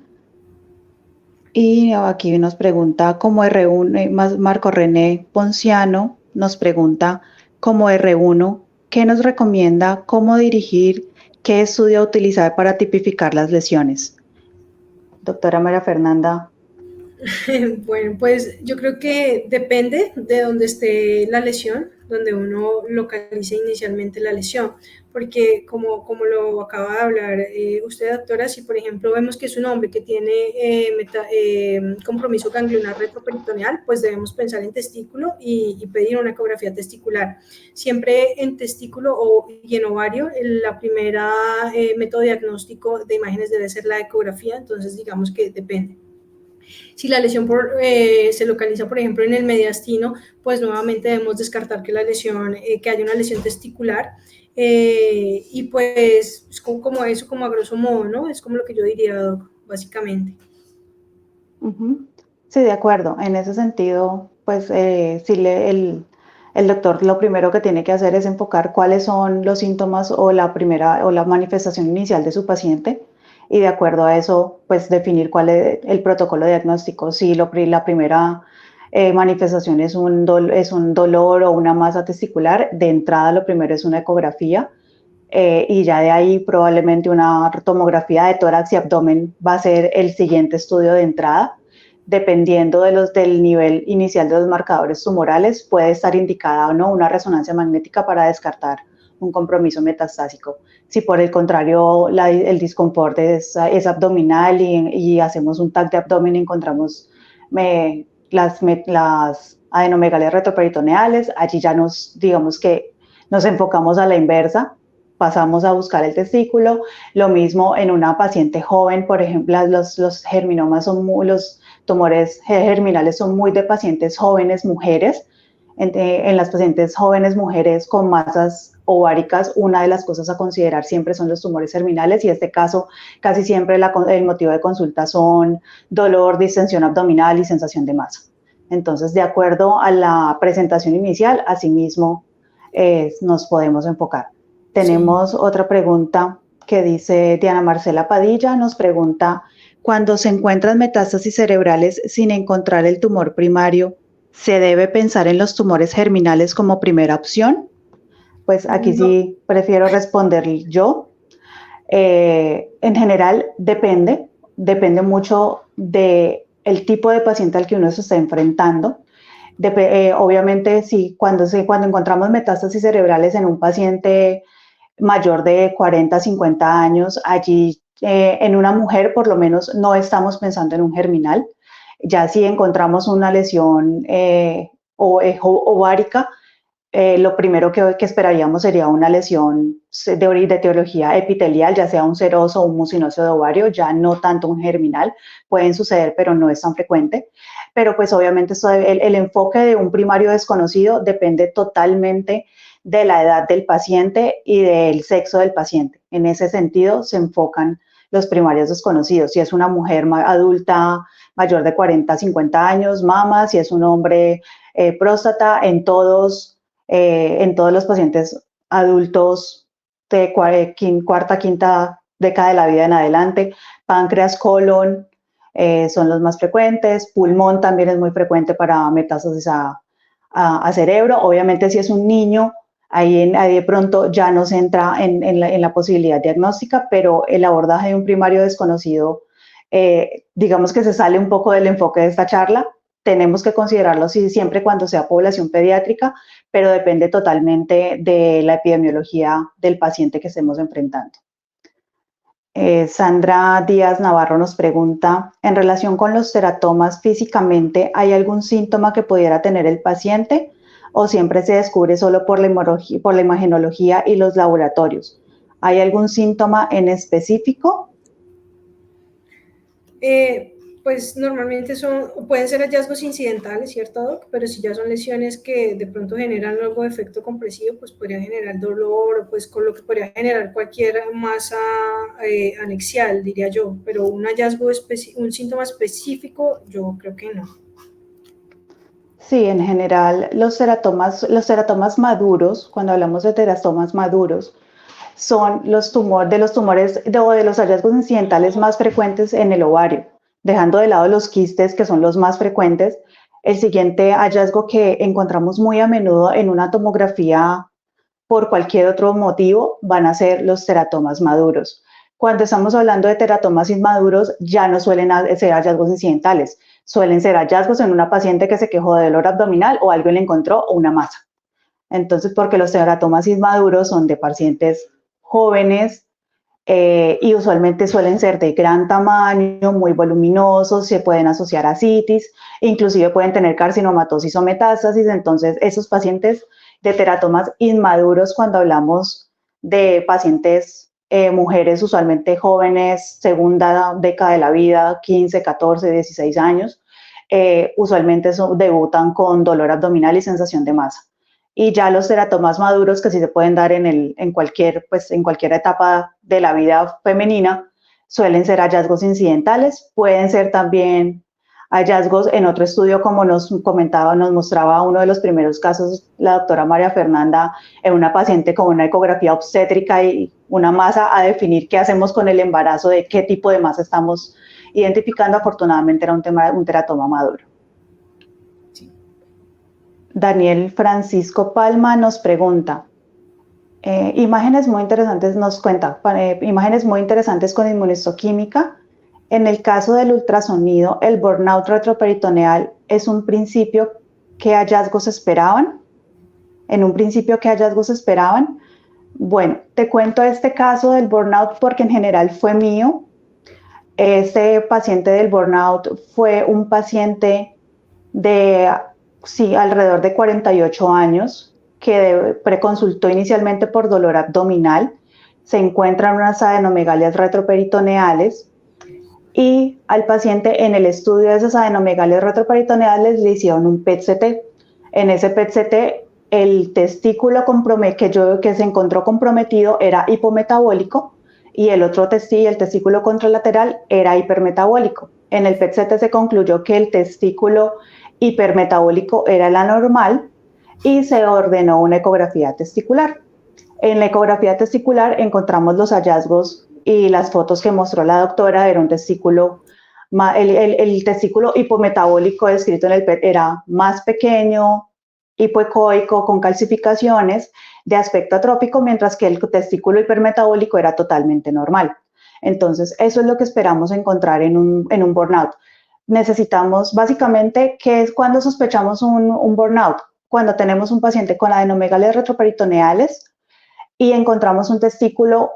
Y aquí nos pregunta cómo R1, Marco René Ponciano nos pregunta cómo R1, ¿qué nos recomienda? ¿Cómo dirigir? ¿Qué estudio utilizar para tipificar las lesiones? Doctora María Fernanda. Bueno, pues yo creo que depende de dónde esté la lesión, donde uno localice inicialmente la lesión, porque como lo acaba de hablar usted, doctora, si por ejemplo vemos que es un hombre que tiene compromiso ganglionar retroperitoneal, pues debemos pensar en testículo y pedir una ecografía testicular. Siempre en testículo y en ovario, la primera método diagnóstico de imágenes debe ser la ecografía, entonces digamos que depende. Si la lesión se localiza, por ejemplo, en el mediastino, pues nuevamente debemos descartar que que haya una lesión testicular. Y pues es como eso, como a grosso modo, ¿no? Es como lo que yo diría, Doc, básicamente. Sí, de acuerdo. En ese sentido, pues sí, el doctor lo primero que tiene que hacer es enfocar cuáles son los síntomas o la manifestación inicial de su paciente, y de acuerdo a eso, pues definir cuál es el protocolo diagnóstico. Si la primera manifestación es un dolor o una masa testicular, de entrada lo primero es una ecografía, y ya de ahí probablemente una tomografía de tórax y abdomen va a ser el siguiente estudio de entrada. Dependiendo del nivel inicial de los marcadores tumorales, puede estar indicada o no una resonancia magnética para descartar un compromiso metastásico. Si por el contrario el disconfort es abdominal y hacemos un TAC de abdomen y encontramos las adenomegalias retroperitoneales, allí ya digamos que nos enfocamos a la inversa, pasamos a buscar el testículo. Lo mismo en una paciente joven, por ejemplo, los germinomas los tumores germinales son muy de pacientes jóvenes mujeres. En las pacientes jóvenes mujeres con masas ováricas, una de las cosas a considerar siempre son los tumores germinales, y en este caso casi siempre el motivo de consulta son dolor, distensión abdominal y sensación de masa. Entonces, de acuerdo a la presentación inicial, asimismo nos podemos enfocar. Tenemos otra pregunta que dice Diana Marcela Padilla, nos pregunta: cuando se encuentran metástasis cerebrales sin encontrar el tumor primario, ¿se debe pensar en los tumores germinales como primera opción? Pues aquí sí prefiero responder yo. En general depende mucho del tipo de paciente al que uno se está enfrentando. Obviamente, sí, cuando encontramos metástasis cerebrales en un paciente mayor de 40, 50 años, allí en una mujer por lo menos no estamos pensando en un germinal. Ya si encontramos una lesión ovárica, lo primero que esperaríamos sería una lesión de etiología epitelial, ya sea un seroso o un mucinoso de ovario, ya no tanto un germinal. Pueden suceder, pero no es tan frecuente. Pero pues obviamente el enfoque de un primario desconocido depende totalmente de la edad del paciente y del sexo del paciente. En ese sentido se enfocan los primarios desconocidos. Si es una mujer adulta mayor de 40 a 50 años, mama; si es un hombre, próstata; en todos los pacientes adultos de cuarta, quinta década de la vida en adelante. Páncreas, colon son los más frecuentes. Pulmón también es muy frecuente para metástasis a cerebro. Obviamente, si es un niño, ahí de pronto ya no se entra en la posibilidad diagnóstica, pero el abordaje de un primario desconocido, digamos que se sale un poco del enfoque de esta charla. Tenemos que considerarlo siempre cuando sea población pediátrica, pero depende totalmente de la epidemiología del paciente que estemos enfrentando. Sandra Díaz Navarro nos pregunta, en relación con los teratomas, físicamente, ¿hay algún síntoma que pudiera tener el paciente o siempre se descubre solo por la imagenología y los laboratorios? ¿Hay algún síntoma en específico? Pues normalmente pueden ser hallazgos incidentales, ¿cierto, Doc? Pero si ya son lesiones que de pronto generan algo de efecto compresivo, pues podría generar dolor, o pues con lo que podría generar cualquier masa anexial, diría yo. Pero un hallazgo, un síntoma específico, yo creo que no. Sí, en general los teratomas maduros, cuando hablamos de teratomas maduros, son de los tumores o de los hallazgos incidentales más frecuentes en el ovario. Dejando de lado los quistes, que son los más frecuentes, el siguiente hallazgo que encontramos muy a menudo en una tomografía por cualquier otro motivo van a ser los teratomas maduros. Cuando estamos hablando de teratomas inmaduros, ya no suelen ser hallazgos incidentales, suelen ser hallazgos en una paciente que se quejó de dolor abdominal o alguien le encontró una masa. Entonces, porque los teratomas inmaduros son de pacientes jóvenes, y usualmente suelen ser de gran tamaño, muy voluminosos, se pueden asociar a citis, inclusive pueden tener carcinomatosis o metástasis. Entonces, esos pacientes de teratomas inmaduros, cuando hablamos de pacientes, mujeres usualmente jóvenes, segunda década de la vida, 15, 14, 16 años, usualmente debutan con dolor abdominal y sensación de masa. Y ya los teratomas maduros, que sí se pueden dar en cualquier etapa de la vida femenina, suelen ser hallazgos incidentales. Pueden ser también hallazgos en otro estudio, como nos mostraba uno de los primeros casos la doctora María Fernanda, en una paciente con una ecografía obstétrica y una masa, a definir qué hacemos con el embarazo, de qué tipo de masa estamos identificando. Afortunadamente era un teratoma maduro. Daniel Francisco Palma nos pregunta, imágenes muy interesantes, nos cuenta, imágenes muy interesantes con inmunohistoquímica. En el caso del ultrasonido, ¿el burnout retroperitoneal es un principio? ¿Qué hallazgos esperaban? En un principio, ¿qué hallazgos esperaban? Bueno, te cuento este caso del burnout porque en general fue mío. Este paciente del burnout fue un paciente de alrededor de 48 años, que preconsultó inicialmente por dolor abdominal. Se encuentran unas adenomegalias retroperitoneales y al paciente, en el estudio de esas adenomegalias retroperitoneales, le hicieron un PET-CT. En ese PET-CT, el testículo que se encontró comprometido era hipometabólico y el testículo contralateral era hipermetabólico. En el PET-CT se concluyó que el testículo hipermetabólico era la normal y se ordenó una ecografía testicular. En la ecografía testicular encontramos los hallazgos y las fotos que mostró la doctora. Era un testículo, el testículo hipometabólico descrito en el PET era más pequeño, hipoecoico, con calcificaciones de aspecto atrópico, mientras que el testículo hipermetabólico era totalmente normal. Entonces, eso es lo que esperamos encontrar en un burnout. Necesitamos, básicamente, ¿qué es cuando sospechamos un burnout? Cuando tenemos un paciente con adenomegalias retroperitoneales y encontramos un testículo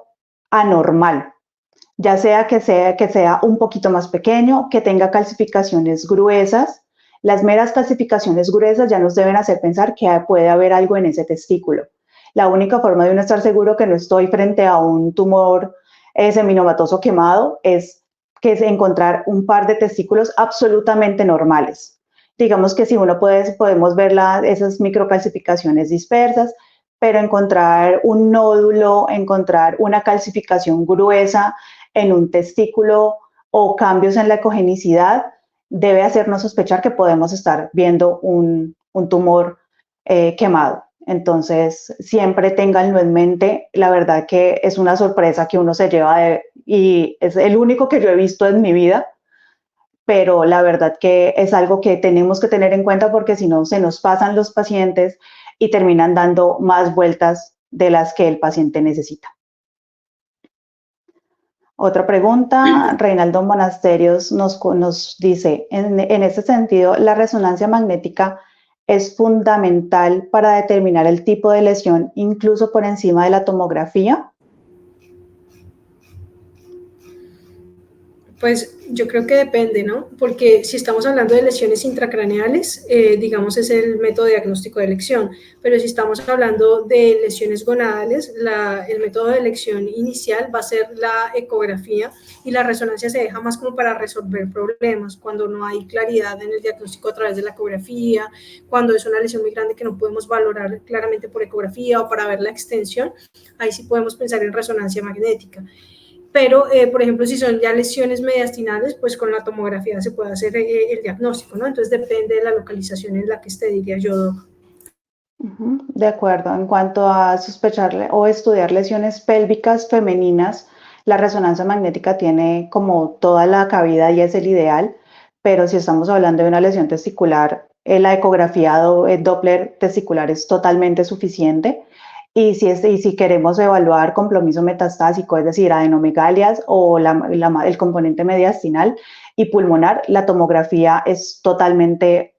anormal, ya sea que sea un poquito más pequeño, que tenga calcificaciones gruesas, Las meras calcificaciones gruesas ya nos deben hacer pensar que puede haber algo en ese testículo. La única forma de uno estar seguro que no estoy frente a un tumor seminomatoso quemado es encontrar un par de testículos absolutamente normales. Digamos que si uno podemos ver esas microcalcificaciones dispersas, pero encontrar un nódulo, encontrar una calcificación gruesa en un testículo o cambios en la ecogenicidad, debe hacernos sospechar que podemos estar viendo un tumor quemado. Entonces, siempre ténganlo en mente. La verdad que es una sorpresa que uno se lleva y es el único que yo he visto en mi vida, pero la verdad que es algo que tenemos que tener en cuenta porque si no se nos pasan los pacientes y terminan dando más vueltas de las que el paciente necesita. Otra pregunta, Reinaldo Monasterios nos dice, en este sentido, la resonancia magnética es fundamental para determinar el tipo de lesión, incluso por encima de la tomografía. Pues yo creo que depende, ¿no? Porque si estamos hablando de lesiones intracraneales, digamos es el método diagnóstico de elección, pero si estamos hablando de lesiones gonadales, el método de elección inicial va a ser la ecografía y la resonancia se deja más como para resolver problemas, cuando no hay claridad en el diagnóstico a través de la ecografía, cuando es una lesión muy grande que no podemos valorar claramente por ecografía o para ver la extensión, ahí sí podemos pensar en resonancia magnética. Pero, por ejemplo, si son ya lesiones mediastinales, pues con la tomografía se puede hacer el diagnóstico, ¿no? Entonces depende de la localización en la que esté, diría yo, Doc. De acuerdo. En cuanto a sospechar o estudiar lesiones pélvicas femeninas, la resonancia magnética tiene como toda la cabida y es el ideal, pero si estamos hablando de una lesión testicular, la ecografía Doppler testicular es totalmente suficiente. Y si queremos evaluar compromiso metastásico, es decir, adenomegalias o el componente mediastinal y pulmonar, la tomografía es totalmente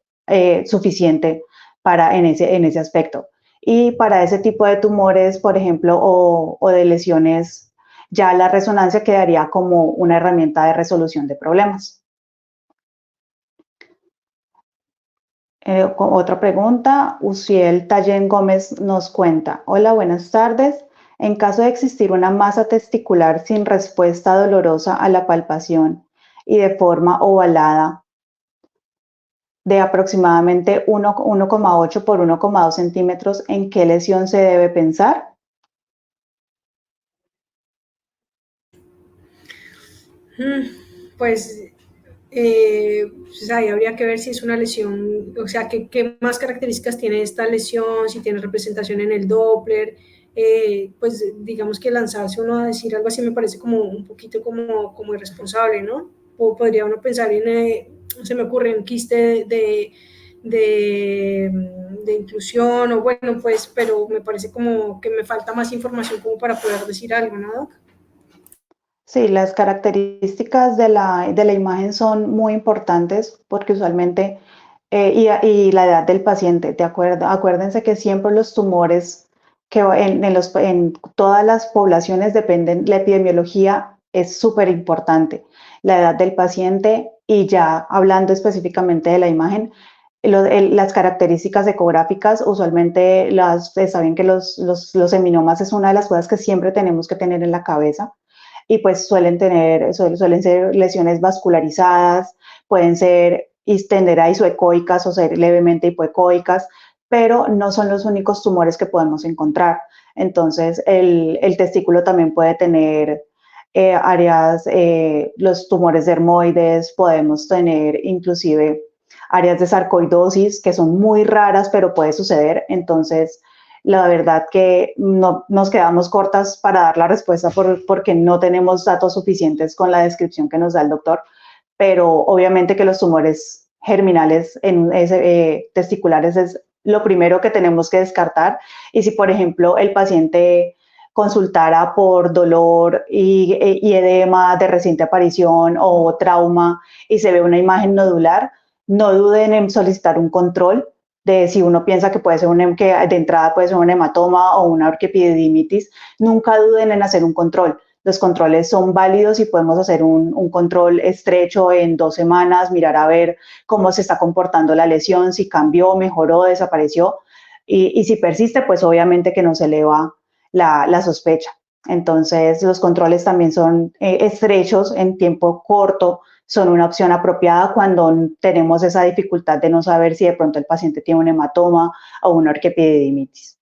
suficiente en ese aspecto. Y para ese tipo de tumores, por ejemplo, o de lesiones, ya la resonancia quedaría como una herramienta de resolución de problemas. Otra pregunta, Uciel Tallén Gómez nos cuenta, hola, buenas tardes. En caso de existir una masa testicular sin respuesta dolorosa a la palpación y de forma ovalada de aproximadamente 1,8 por 1,2 centímetros, ¿en qué lesión se debe pensar? Pues ahí habría que ver si es una lesión, o sea, qué más características tiene esta lesión, si tiene representación en el Doppler, pues digamos que lanzarse uno a decir algo así me parece como un poquito como irresponsable, ¿no? Podría uno pensar se me ocurre un quiste de inclusión o bueno, pues, pero me parece como que me falta más información como para poder decir algo, ¿no? Sí, las características de la imagen son muy importantes porque usualmente, y la edad del paciente, acuérdense que siempre los tumores que en todas las poblaciones dependen, la epidemiología es súper importante, la edad del paciente y ya hablando específicamente de la imagen, las características ecográficas, usualmente saben que los seminomas es una de las cosas que siempre tenemos que tener en la cabeza y pues suelen ser lesiones vascularizadas, pueden ser histenderais o ser levemente hipoecoicas, pero no son los únicos tumores que podemos encontrar. Entonces, el testículo también puede tener áreas, los tumores dermoides, podemos tener inclusive áreas de sarcoidosis que son muy raras, pero puede suceder. Entonces, la verdad que no nos quedamos cortas para dar la respuesta porque no tenemos datos suficientes con la descripción que nos da el doctor, pero obviamente que los tumores germinales testiculares es lo primero que tenemos que descartar. Y si, por ejemplo, el paciente consultara por dolor y edema de reciente aparición o trauma y se ve una imagen nodular, no duden en solicitar un control de si uno piensa que puede ser que de entrada puede ser un hematoma o una orquiepididimitis, nunca duden en hacer un control. los controles son válidos y podemos hacer un control estrecho en 2 semanas, mirar a ver cómo se está comportando la lesión, si cambió, mejoró, desapareció, y si persiste, pues obviamente que nos eleva la sospecha. Entonces, los controles también son estrechos en tiempo corto, son una opción apropiada cuando tenemos esa dificultad de no saber si de pronto el paciente tiene un hematoma o una orquiepididimitis.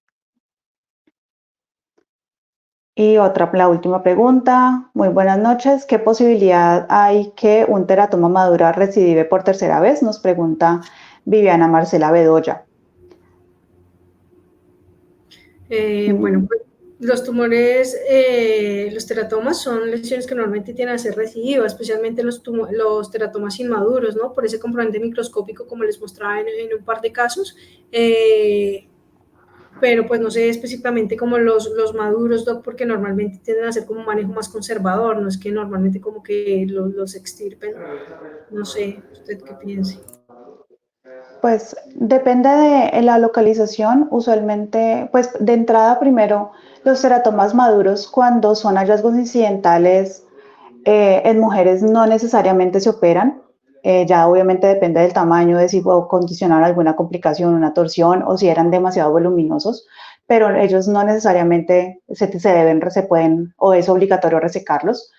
Y la última pregunta. Muy buenas noches. ¿Qué posibilidad hay que un teratoma madura recidive por tercera vez? Nos pregunta Viviana Marcela Bedoya. Bueno, pues, los tumores, los teratomas son lesiones que normalmente tienden a ser recidivas, especialmente los teratomas inmaduros, ¿no? Por ese componente microscópico, como les mostraba en un par de casos. Pero pues no sé específicamente como los maduros, Doc, porque normalmente tienden a ser como un manejo más conservador, no es que normalmente como que los extirpen. No sé, ¿usted qué piensa? Pues depende de la localización, usualmente, pues de entrada primero, los teratomas maduros cuando son hallazgos incidentales en mujeres no necesariamente se operan, ya obviamente depende del tamaño, de si condicionaron alguna complicación, una torsión o si eran demasiado voluminosos, pero ellos no necesariamente se pueden o es obligatorio resecarlos.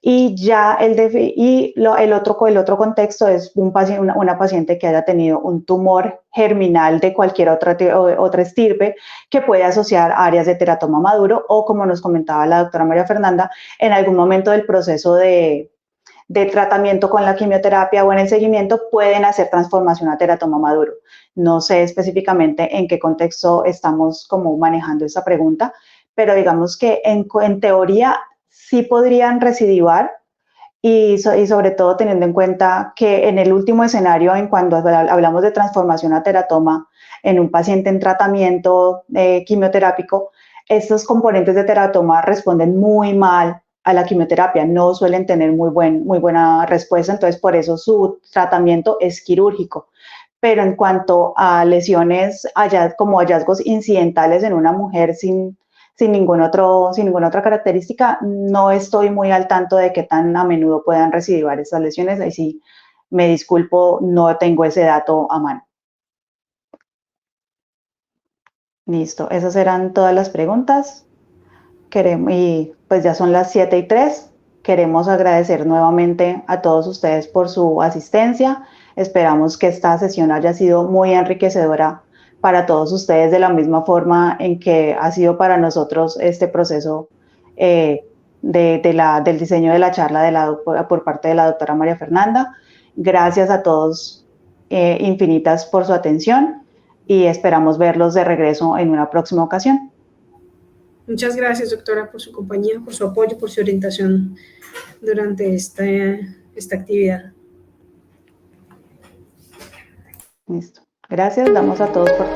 Y ya el otro contexto es una paciente que haya tenido un tumor germinal de cualquier otra estirpe que puede asociar áreas de teratoma maduro o, como nos comentaba la doctora María Fernanda, en algún momento del proceso de tratamiento con la quimioterapia o en el seguimiento pueden hacer transformación a teratoma maduro. No sé específicamente en qué contexto estamos como manejando esta pregunta, pero digamos que en teoría sí podrían recidivar y sobre todo teniendo en cuenta que en el último escenario, en cuando hablamos de transformación a teratoma en un paciente en tratamiento quimioterápico, estos componentes de teratoma responden muy mal a la quimioterapia, no suelen tener muy buena respuesta, entonces por eso su tratamiento es quirúrgico. Pero en cuanto a lesiones como hallazgos incidentales en una mujer sin ninguna otra característica, no estoy muy al tanto de qué tan a menudo puedan recidivar esas lesiones. Ahí sí me disculpo, no tengo ese dato a mano. Listo, esas eran todas las preguntas. Y pues ya son las 7:03. Queremos agradecer nuevamente a todos ustedes por su asistencia. Esperamos que esta sesión haya sido muy enriquecedora para todos ustedes, de la misma forma en que ha sido para nosotros este proceso del diseño de la charla por parte de la doctora María Fernanda. Gracias a todos infinitas por su atención y esperamos verlos de regreso en una próxima ocasión. Muchas gracias, doctora, por su compañía, por su apoyo, por su orientación durante esta actividad. Listo. Gracias, damos a todos por